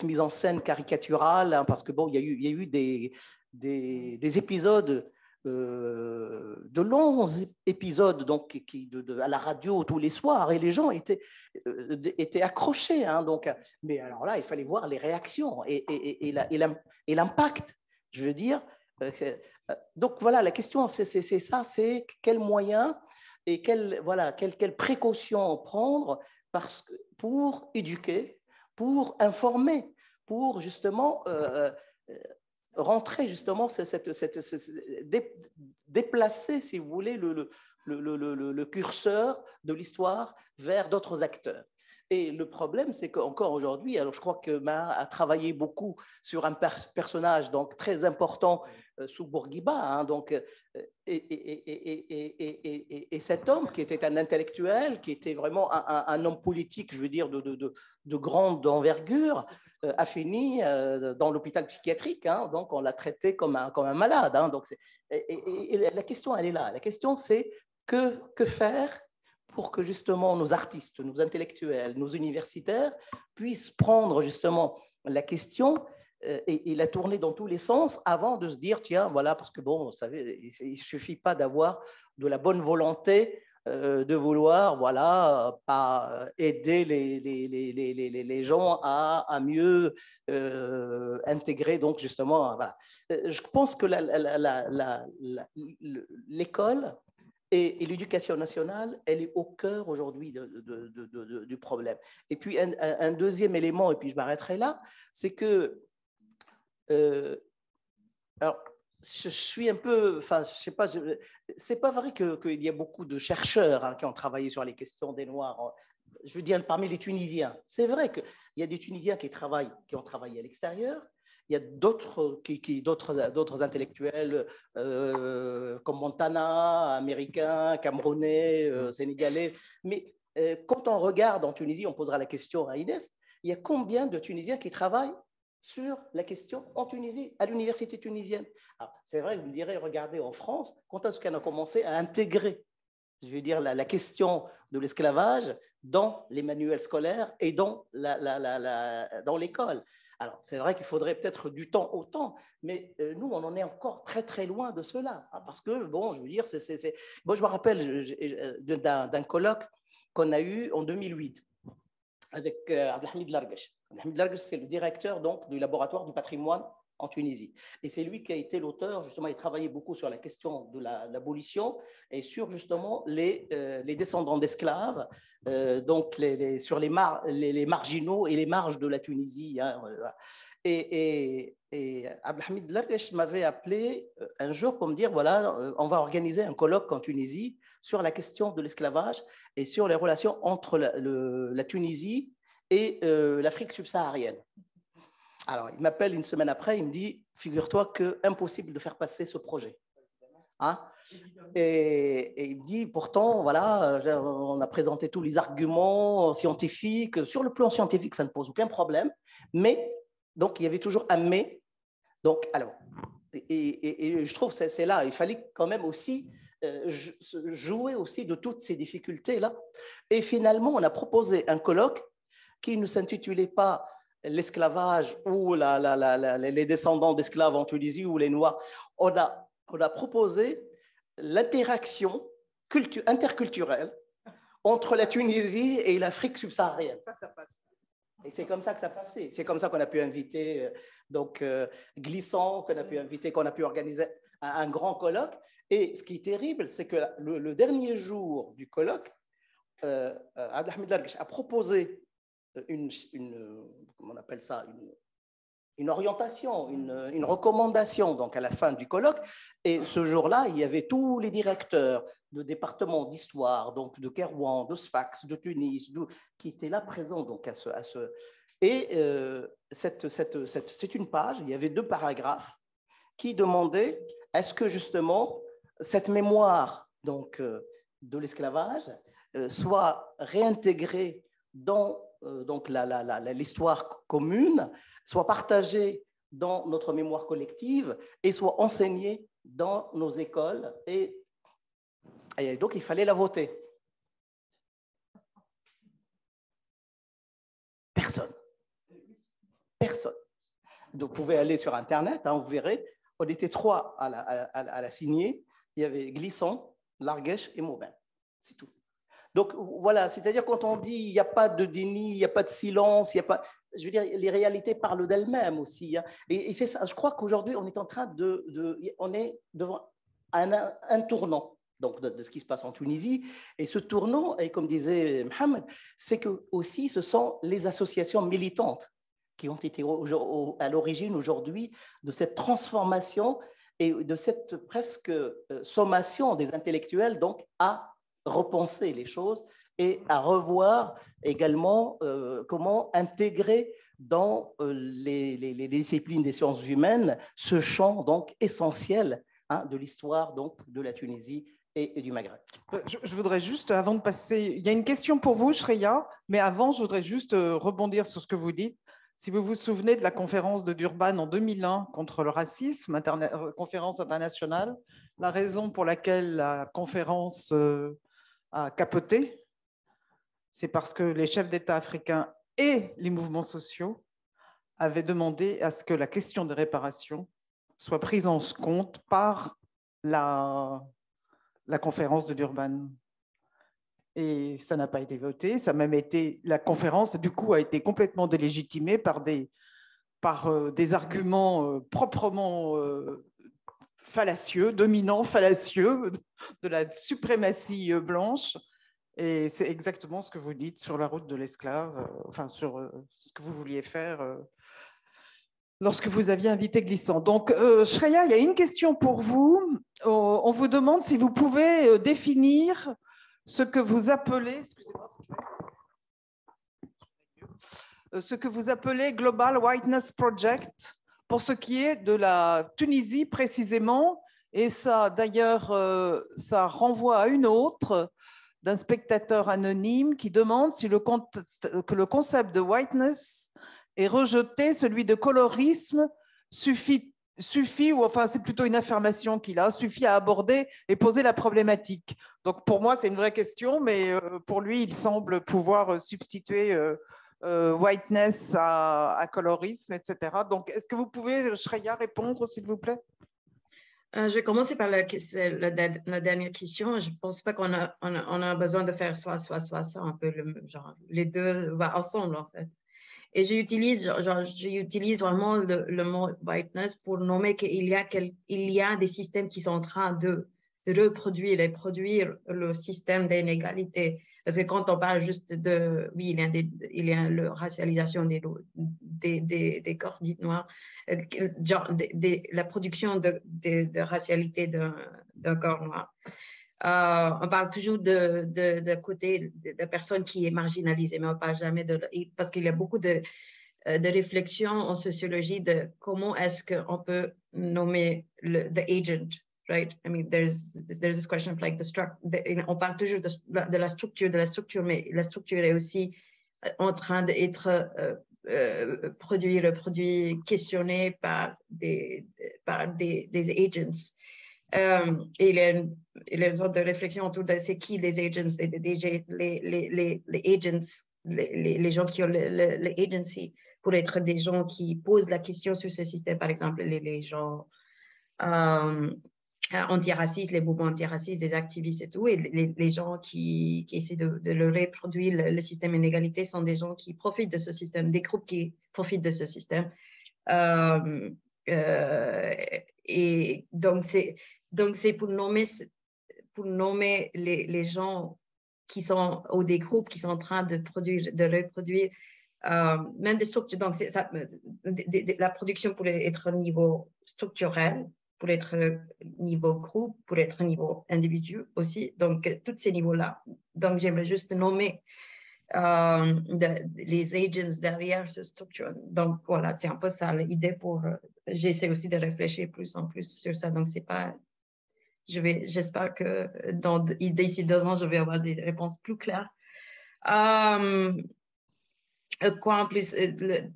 B: mise en scène caricaturale, hein, parce que bon, il y a eu des épisodes. De longs épisodes donc, à la radio tous les soirs, et les gens étaient accrochés. Hein, donc, mais alors là, il fallait voir les réactions et l'impact, je veux dire. Donc voilà, la question, c'est ça, c'est quels moyens et quelles précautions prendre pour éduquer, pour informer, pour justement rentrer justement, déplacer, si vous voulez, le curseur de l'histoire vers d'autres acteurs. Et le problème, c'est qu'encore aujourd'hui, alors je crois que Maha a travaillé beaucoup sur un personnage donc très important sous Bourguiba, hein, donc, et cet homme qui était un intellectuel, qui était vraiment un homme politique, je veux dire, de grande envergure, a fini dans l'hôpital psychiatrique, hein, donc on l'a traité comme un malade. Hein, donc et la question, elle est là. La question, c'est que faire pour que justement nos artistes, nos intellectuels, nos universitaires puissent prendre justement la question et la tourner dans tous les sens avant de se dire, tiens, voilà, parce que bon, vous savez, il ne suffit pas d'avoir de la bonne volonté de vouloir, voilà, pas aider les gens à mieux intégrer, donc justement, voilà. Je pense que l'école et l'éducation nationale, elle est au cœur aujourd'hui du problème. Et puis un deuxième élément, et puis je m'arrêterai là, c'est que alors, je suis un peu, enfin, je sais pas, c'est pas vrai qu'il y a beaucoup de chercheurs, hein, qui ont travaillé sur les questions des Noirs. Je veux dire, parmi les Tunisiens, c'est vrai qu'il y a des Tunisiens qui ont travaillé à l'extérieur. Il y a d'autres intellectuels comme Montana, américains, camerounais, sénégalais. Mais quand on regarde en Tunisie, on posera la question à Inès, il y a combien de Tunisiens qui travaillent sur la question en Tunisie, à l'université tunisienne? C'est vrai, vous me direz, regardez, en France, quand est-ce qu'on a commencé à intégrer, je veux dire, la question de l'esclavage dans les manuels scolaires et dans l'école? Alors, c'est vrai qu'il faudrait peut-être du temps au temps, mais nous, on en est encore très, très loin de cela. Hein, parce que, bon, je veux dire, Moi, je me rappelle d'un colloque qu'on a eu en 2008 avec Abdelhamid Largache. Abdelhamid Largache, c'est le directeur donc, du laboratoire du patrimoine en Tunisie. Et c'est lui qui a été l'auteur, justement, il travaillait beaucoup sur la question de l'abolition et sur justement les descendants d'esclaves, donc sur les marginaux et les marges de la Tunisie. Hein, voilà. Et Abdelhamid Largesh m'avait appelé un jour pour me dire, voilà, on va organiser un colloque en Tunisie sur la question de l'esclavage et sur les relations entre la Tunisie et l'Afrique subsaharienne. Alors, il m'appelle une semaine après, il me dit, figure-toi que impossible de faire passer ce projet. Hein? Et il me dit, pourtant, voilà, on a présenté tous les arguments scientifiques. Sur le plan scientifique, ça ne pose aucun problème. Mais, donc, il y avait toujours un mais. Donc, alors, et je trouve que c'est là, il fallait quand même aussi jouer aussi de toutes ces difficultés-là. Et finalement, on a proposé un colloque qui ne s'intitulait pas l'esclavage ou les descendants d'esclaves en Tunisie ou les Noirs. On a proposé l'interaction interculturelle entre la Tunisie et l'Afrique subsaharienne. Ça passe. Et c'est comme ça que ça passait. C'est comme ça qu'on a pu inviter Glissant, qu'on a pu organiser un grand colloque. Et ce qui est terrible, c'est que le dernier jour du colloque, Abdelhamid Largesh a proposé comment on appelle ça, une orientation, une recommandation donc à la fin du colloque. Et ce jour-là, il y avait tous les directeurs de départements d'histoire, donc de Kairouan, de Sfax, de Tunis, qui étaient là présents donc et c'est une page. Il y avait 2 paragraphes qui demandaient est-ce que justement cette mémoire donc de l'esclavage soit réintégrée dans donc l'histoire commune, soit partagée dans notre mémoire collective et soit enseignée dans nos écoles. Et donc, il fallait la voter. Personne. Donc, vous pouvez aller sur Internet, hein, vous verrez, on était 3 à la signer. Il y avait Glissant, Largesh et Maubin. C'est tout. Donc, voilà, c'est-à-dire quand on dit il n'y a pas de déni, il n'y a pas de silence, il n'y a pas... Je veux dire, les réalités parlent d'elles-mêmes aussi. Hein. Et c'est ça, je crois qu'aujourd'hui, on est en train on est devant un tournant donc, de ce qui se passe en Tunisie. Et ce tournant, et comme disait Mohamed, c'est que aussi ce sont les associations militantes qui ont été à l'origine aujourd'hui de cette transformation et de cette presque sommation des intellectuels donc à repenser les choses et à revoir également comment intégrer dans les disciplines des sciences humaines ce champ donc essentiel hein, de l'histoire donc de la Tunisie et du Maghreb.
A: Je voudrais juste, avant de passer, il y a une question pour vous, Shreya, mais avant, je voudrais juste rebondir sur ce que vous dites. Si vous vous souvenez de la conférence de Durban en 2001 contre le racisme, conférence internationale, la raison pour laquelle la conférence a capoté, c'est parce que les chefs d'État africains et les mouvements sociaux avaient demandé à ce que la question des réparations soit prise en compte par la conférence de Durban. Et ça n'a pas été voté, ça a même été, la conférence, du coup, a été complètement délégitimée par des arguments proprement fallacieux, dominants, fallacieux, de la suprématie blanche. Et c'est exactement ce que vous dites sur la route de l'esclave, enfin sur ce que vous vouliez faire lorsque vous aviez invité Glissant. Donc, Shreya, il y a une question pour vous. On vous demande si vous pouvez définir ce que vous appelez, Global Whiteness Project pour ce qui est de la Tunisie précisément. Et ça, d'ailleurs, ça renvoie à une autre d'un spectateur anonyme qui demande si que le concept de whiteness est rejeté, celui de colorisme suffit ou enfin c'est plutôt une affirmation qu'il a, suffit à aborder et poser la problématique. Donc pour moi c'est une vraie question, mais pour lui il semble pouvoir substituer whiteness à colorisme, etc. Donc est-ce que vous pouvez, Shreya, répondre s'il vous plaît?
D: Je vais commencer par la dernière question. Je ne pense pas qu'on a besoin de faire soit, un peu genre, les deux vont ensemble en fait. Et j'utilise vraiment le mot whiteness pour nommer qu'il y a des systèmes qui sont en train de reproduire et produire le système d'inégalité. Parce que quand on parle juste de, oui, il y a la racialisation des corps dits noirs, la production de racialité d'un corps noir. On parle toujours de côté de personnes qui est marginalisée, mais on ne parle jamais parce qu'il y a beaucoup de réflexions en sociologie de comment est-ce qu'on peut nommer the agent, right? I mean, there's this question of like on parle toujours de la structure, mais la structure est aussi en train d'être produit, questionné par des agents. Et les autres réflexions autour de c'est qui les agents, les agents, les gens qui ont l'agency pour être des gens qui posent la question sur ce système, par exemple les gens antiracistes, les mouvements antiracistes, des activistes et tout, et les gens qui essaient de le reproduire, le système inégalité sont des gens qui profitent de ce système, des groupes qui profitent de ce système. Et donc c'est pour nommer les gens qui sont, ou des groupes qui sont en train de reproduire même des structures. Donc la production pourrait être au niveau structurel, pour être niveau groupe, pour être niveau individu aussi. Donc tous ces niveaux-là. Donc j'aimerais juste nommer les agents derrière cette structure. Donc voilà, c'est un peu ça l'idée pour. J'essaie aussi de réfléchir plus en plus sur ça. Donc c'est pas. J'espère que d'ici 2 ans, je vais avoir des réponses plus claires. Quoi en plus,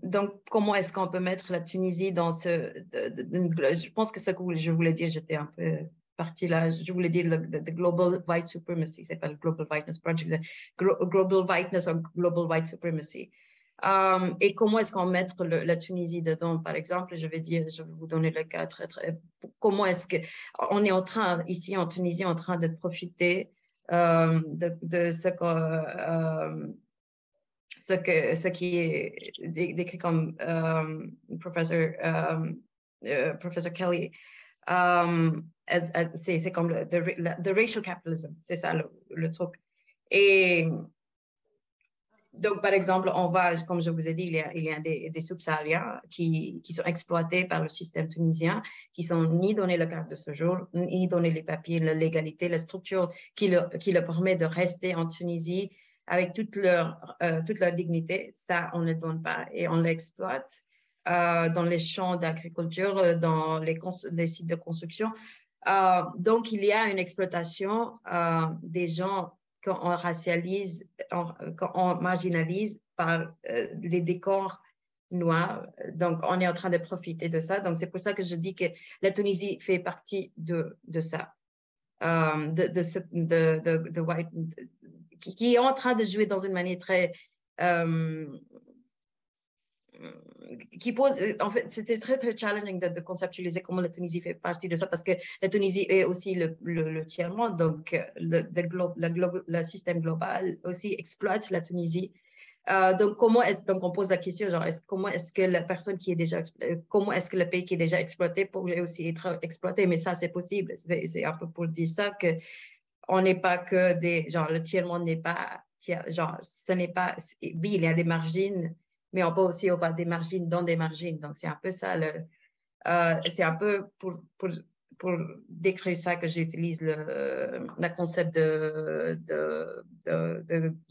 D: donc comment est-ce qu'on peut mettre la Tunisie dans je pense que ce que je voulais dire, j'étais un peu partie là, je voulais dire le Global White Supremacy, c'est pas le Global Whiteness Project, c'est Global Whiteness ou Global White Supremacy. Et comment est-ce qu'on met la Tunisie dedans, par exemple, je vais vous donner le cas comment est-ce qu'on est en train, ici en Tunisie, en train de profiter de ce qui est décrit comme professeur Kelly, c'est comme the racial capitalism, c'est ça le truc. Et donc, par exemple, comme je vous ai dit, il y a des subsahariens qui sont exploités par le système tunisien, qui sont ni donnés la carte de séjour, ni donnés les papiers, la légalité, la structure qui leur permet de rester en Tunisie avec toute leur dignité. Ça, on ne le donne pas et on l'exploite dans les champs d'agriculture, dans les sites de construction. Donc, il y a une exploitation des gens quand on racialise, quand on marginalise par les décors noirs. Donc, on est en train de profiter de ça. Donc, c'est pour ça que je dis que la Tunisie fait partie de ça, de white, qui est en train de jouer dans une manière très qui pose, en fait, c'était très, très challenging de conceptualiser comment la Tunisie fait partie de ça, parce que la Tunisie est aussi le tiers-monde, donc le système global aussi exploite la Tunisie. Donc, donc on pose la question, genre, comment est-ce que la personne qui est déjà, comment est-ce que le pays qui est déjà exploité pourrait aussi être exploité? Mais ça, c'est possible. C'est un peu pour dire ça que on n'est pas que genre, le tiers-monde n'est pas, genre, ce n'est pas, oui, il y a des margines, mais on peut aussi avoir des margines dans des margines. Donc, c'est un peu ça, c'est un peu pour décrire ça que j'utilise le concept de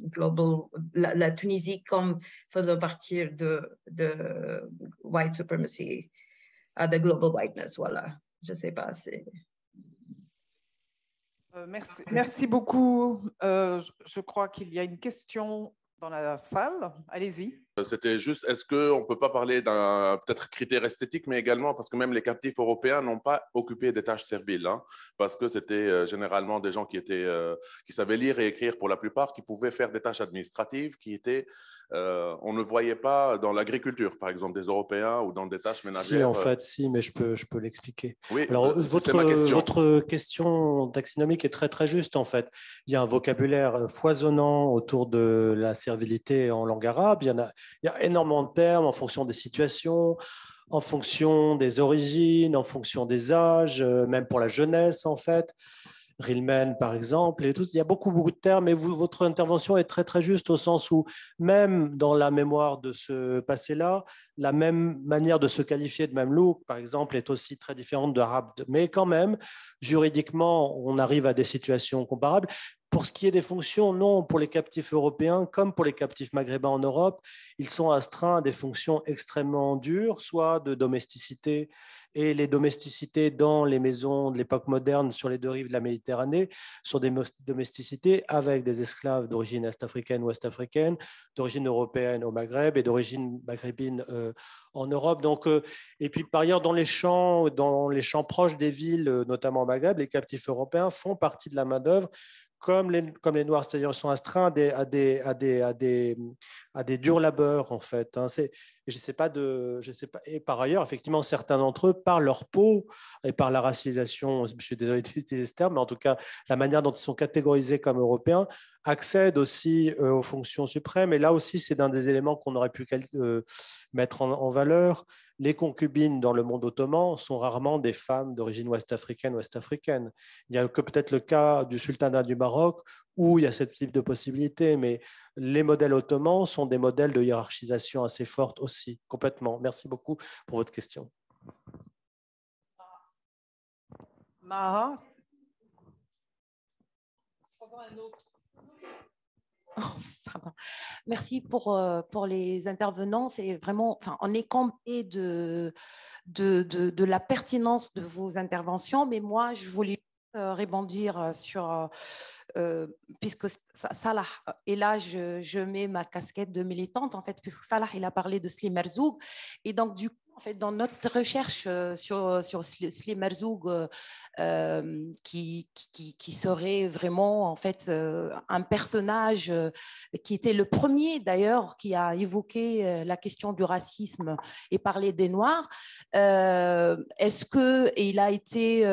D: global, la Tunisie comme faisant partie de white supremacy, de global whiteness, voilà. Je sais pas, c'est...
A: Merci beaucoup. Je crois qu'il y a une question dans la salle. Allez-y.
E: C'était juste, est-ce qu'on ne peut pas parler d'un peut-être critère esthétique, mais également parce que même les captifs européens n'ont pas occupé des tâches serviles, hein, parce que c'était généralement des gens qui savaient lire et écrire pour la plupart, qui pouvaient faire des tâches administratives, qui étaient, on ne voyait pas dans l'agriculture, par exemple, des Européens ou dans des tâches ménagères.
C: Si, en fait, si, mais je peux l'expliquer.
E: Oui,
C: alors,
E: question.
C: Votre question taxonomique est très, très juste, en fait. Il y a un vocabulaire foisonnant autour de la servilité en langue arabe. Il y en a Il y a énormément de termes en fonction des situations, en fonction des origines, en fonction des âges, même pour la jeunesse en fait. Rilmen, par exemple, et tout. Il y a beaucoup, beaucoup de termes, et votre intervention est très, très juste au sens où, même dans la mémoire de ce passé-là, la même manière de se qualifier de Mamelouk, par exemple, est aussi très différente de Abd. Mais quand même, juridiquement, on arrive à des situations comparables. Pour ce qui est des fonctions, non, pour les captifs européens, comme pour les captifs maghrébins en Europe, ils sont astreints à des fonctions extrêmement dures, soit de domesticité, et les domesticités dans les maisons de l'époque moderne sur les deux rives de la Méditerranée sont des domesticités avec des esclaves d'origine est-africaine ou ouest-africaine, d'origine européenne au Maghreb et d'origine maghrébine en Europe. Donc, et puis par ailleurs, dans les champs proches des villes, notamment au Maghreb, les captifs européens font partie de la main-d'œuvre comme les Noirs, c'est-à-dire ils sont astreints à des durs labeurs, en fait. Je sais pas. Et par ailleurs, effectivement, certains d'entre eux, par leur peau et par la racialisation, je suis désolé d'utiliser ce terme, mais en tout cas, la manière dont ils sont catégorisés comme européens, accèdent aussi aux fonctions suprêmes. Et là aussi, c'est un des éléments qu'on aurait pu mettre en valeur. Les concubines dans le monde ottoman sont rarement des femmes d'origine ouest-africaine. Il n'y a que peut-être le cas du sultanat du Maroc où il y a ce type de possibilité, mais les modèles ottomans sont des modèles de hiérarchisation assez forte aussi, complètement. Merci beaucoup pour votre question.
A: Maha.
F: Pardon. Merci pour les intervenants. C'est vraiment, enfin, on est complet de la pertinence de vos interventions, mais moi, je voulais rebondir sur, puisque Salah, et là, je mets ma casquette de militante, en fait, puisque Salah, il a parlé de Slim Merzoug, et donc, du coup, en fait, dans notre recherche sur Slim Merzoug, qui serait vraiment en fait un personnage qui était le premier d'ailleurs qui a évoqué la question du racisme et parlé des Noirs. Est-ce qu'il a été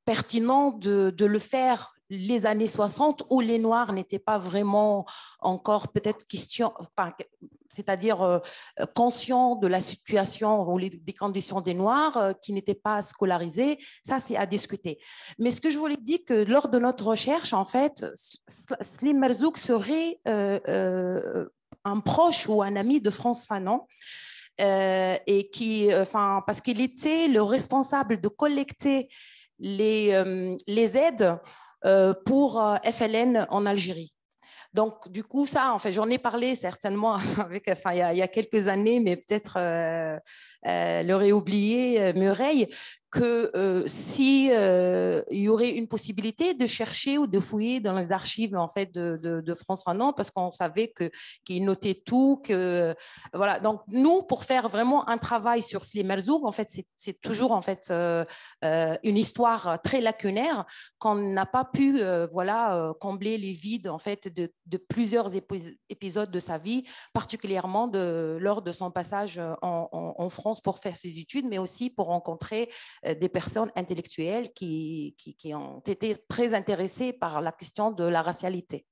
F: pertinent de le faire les années 60 où les Noirs n'étaient pas vraiment encore peut-être c'est-à-dire conscients de la situation ou des conditions des Noirs qui n'étaient pas scolarisés, ça c'est à discuter. Mais ce que je voulais dire que lors de notre recherche, en fait, Slim Merzoug serait un proche ou un ami de Frantz Fanon. Et parce qu'il était le responsable de collecter les aides pour FLN en Algérie. Donc, du coup, ça, en fait, j'en ai parlé certainement il y a quelques années, mais peut-être l'aurait oublié, Murray, que si il y aurait une possibilité de chercher ou de fouiller dans les archives en fait de Frantz Fanon, parce qu'on savait qu'il notait tout, voilà. Donc nous, pour faire vraiment un travail sur Slim Merzoug, en fait, c'est toujours en fait une histoire très lacunaire qu'on n'a pas pu combler les vides en fait de plusieurs épisodes de sa vie, particulièrement lors de son passage en France pour faire ses études, mais aussi pour rencontrer des personnes intellectuelles qui ont été très intéressées par la question de la racialité.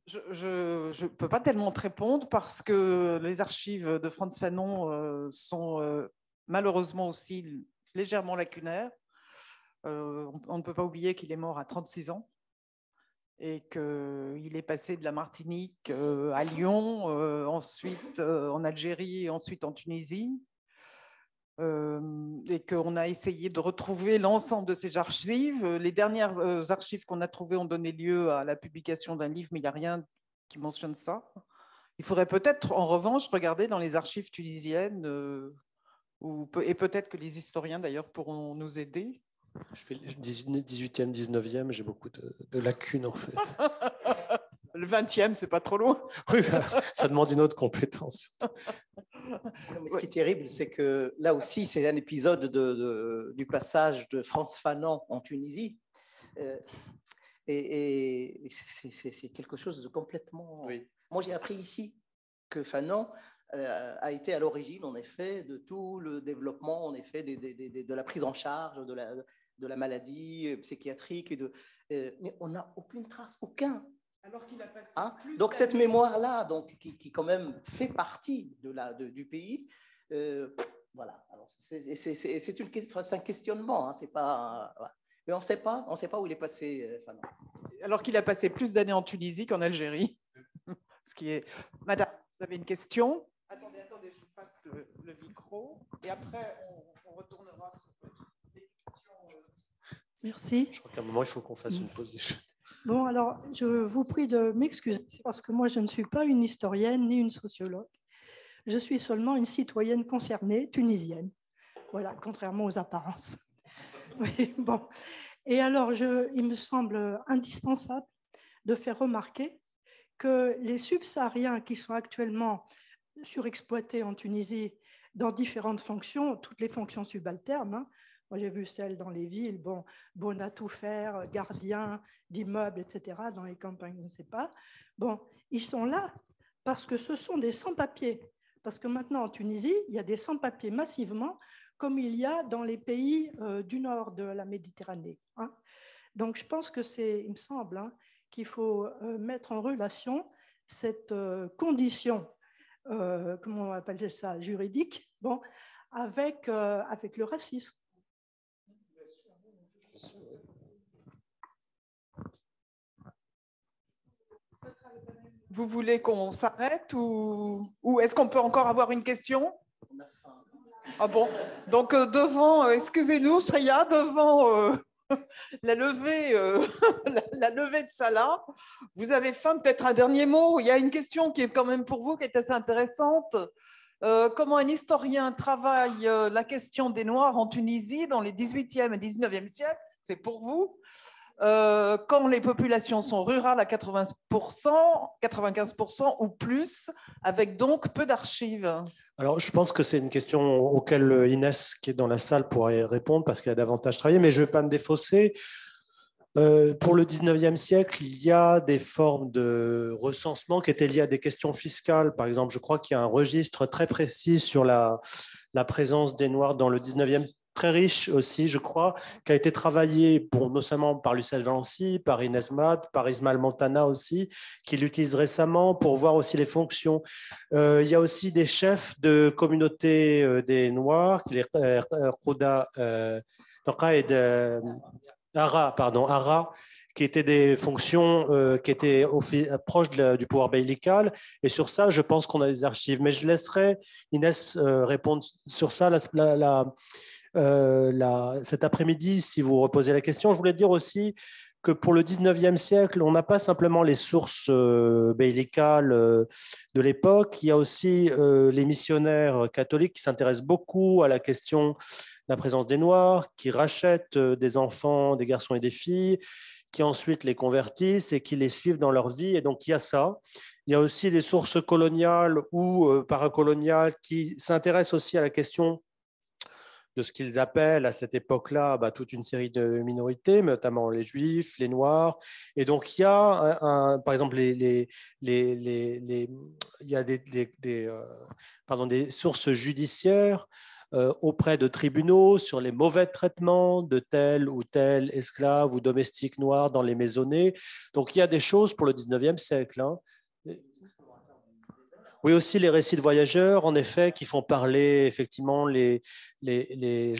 A: Je ne peux pas tellement te répondre parce que les archives de Frantz Fanon sont malheureusement aussi légèrement lacunaires. On ne peut pas oublier qu'il est mort à 36 ans et qu'il est passé de la Martinique à Lyon, ensuite en Algérie et ensuite en Tunisie. Et qu'on a essayé de retrouver l'ensemble de ces archives. Les dernières archives qu'on a trouvées ont donné lieu à la publication d'un livre, mais il n'y a rien qui mentionne ça. Il faudrait peut-être, en revanche, regarder dans les archives tunisiennes, et peut-être que les historiens, d'ailleurs, pourront nous aider.
C: Je fais le 18e, 19e, j'ai beaucoup de lacunes, en fait.
A: Le 20e, c'est pas trop loin.
C: Oui, ça demande une autre compétence.
B: Mais ce qui est terrible, c'est que là aussi, c'est un épisode du passage de Frantz Fanon en Tunisie. Et c'est quelque chose de complètement... Oui. Moi, j'ai appris ici que Fanon a été à l'origine, en effet, de tout le développement, en effet, de la prise en charge de la maladie psychiatrique. Mais on n'a aucune trace, aucun
A: Alors qu'il a passé
B: donc cette mémoire-là, donc, qui quand même fait partie du pays, voilà. C'est un questionnement, hein, c'est pas, mais on ne sait pas où il est passé.
A: Alors qu'il a passé plus d'années en Tunisie qu'en Algérie. Ce qui est... Madame, vous avez une question? Attendez, je passe le micro et après on retournera sur les questions.
G: Merci.
C: Je crois qu'à un moment, il faut qu'on fasse une pause.
G: Bon, alors, je vous prie de m'excuser parce que moi, je ne suis pas une historienne ni une sociologue. Je suis seulement une citoyenne concernée, tunisienne. Voilà, contrairement aux apparences. Oui, bon. Et alors, il me semble indispensable de faire remarquer que les subsahariens qui sont actuellement surexploités en Tunisie dans différentes fonctions, toutes les fonctions subalternes, hein. Moi, j'ai vu celles dans les villes, bon à tout faire, gardien d'immeubles, etc. Dans les campagnes, je ne sais pas. Bon, ils sont là parce que ce sont des sans-papiers. Parce que maintenant, en Tunisie, il y a des sans-papiers massivement, comme il y a dans les pays du nord de la Méditerranée, hein. Donc, je pense que il me semble, hein, qu'il faut mettre en relation cette condition, comment on appelle ça, juridique, bon, avec le racisme.
A: Vous voulez qu'on s'arrête ou est-ce qu'on peut encore avoir une question? Ah bon, donc devant, excusez-nous, Sreya, devant la levée de Salah, vous avez faim, peut-être un dernier mot. Il y a une question qui est quand même pour vous, qui est assez intéressante. Comment un historien travaille la question des Noirs en Tunisie dans les 18e et 19e siècles? C'est pour vous. Quand les populations sont rurales à 80%, 95% ou plus, avec donc peu d'archives.
C: Alors, je pense que c'est une question auquel Inès, qui est dans la salle, pourrait répondre parce qu'elle a davantage travaillé, mais je ne vais pas me défausser. Pour le 19e siècle, il y a des formes de recensement qui étaient liées à des questions fiscales. Par exemple, je crois qu'il y a un registre très précis sur la présence des Noirs dans le 19e, très riche aussi, je crois, qui a été travaillé non seulement par Lucien Valency, par Inès Mad, par Ismaël Montana aussi, qui l'utilise récemment pour voir aussi les fonctions. Il y a aussi des chefs de communautés des Noirs, les Rouda, Ara, qui étaient des fonctions qui étaient proches du pouvoir beylical. Et sur ça, je pense qu'on a des archives. Mais je laisserai Inès répondre sur ça cet après-midi, si vous reposez la question. Je voulais dire aussi que pour le 19e siècle, on n'a pas simplement les sources beylicales de l'époque, il y a aussi les missionnaires catholiques qui s'intéressent beaucoup à la question de la présence des Noirs, qui rachètent des enfants, des garçons et des filles, qui ensuite les convertissent et qui les suivent dans leur vie. Et donc, il y a ça. Il y a aussi des sources coloniales ou paracoloniales qui s'intéressent aussi à la question de ce qu'ils appellent à cette époque-là toute une série de minorités, notamment les Juifs, les Noirs. Et donc, il y a, par exemple, il y a des sources judiciaires auprès de tribunaux sur les mauvais traitements de tel ou tel esclave ou domestique noir dans les maisonnées. Donc, il y a des choses pour le 19e siècle. Hein. Oui, aussi les récits de voyageurs, en effet, qui font parler effectivement les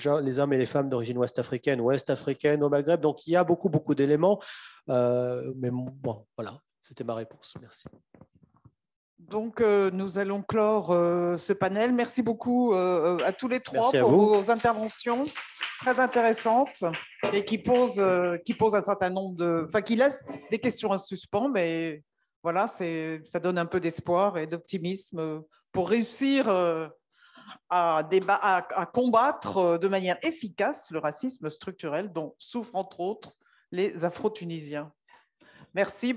C: hommes et les femmes d'origine ouest-africaine ou est-africaine au Maghreb. Donc, il y a beaucoup, beaucoup d'éléments. Mais bon, voilà, c'était ma réponse. Merci.
A: Donc, nous allons clore ce panel. Merci beaucoup à tous les trois pour vos interventions très intéressantes et qui posent un certain nombre de... Enfin, qui laissent des questions en suspens, mais... Voilà, ça donne un peu d'espoir et d'optimisme pour réussir à combattre de manière efficace le racisme structurel dont souffrent entre autres les Afro-Tunisiens. Merci.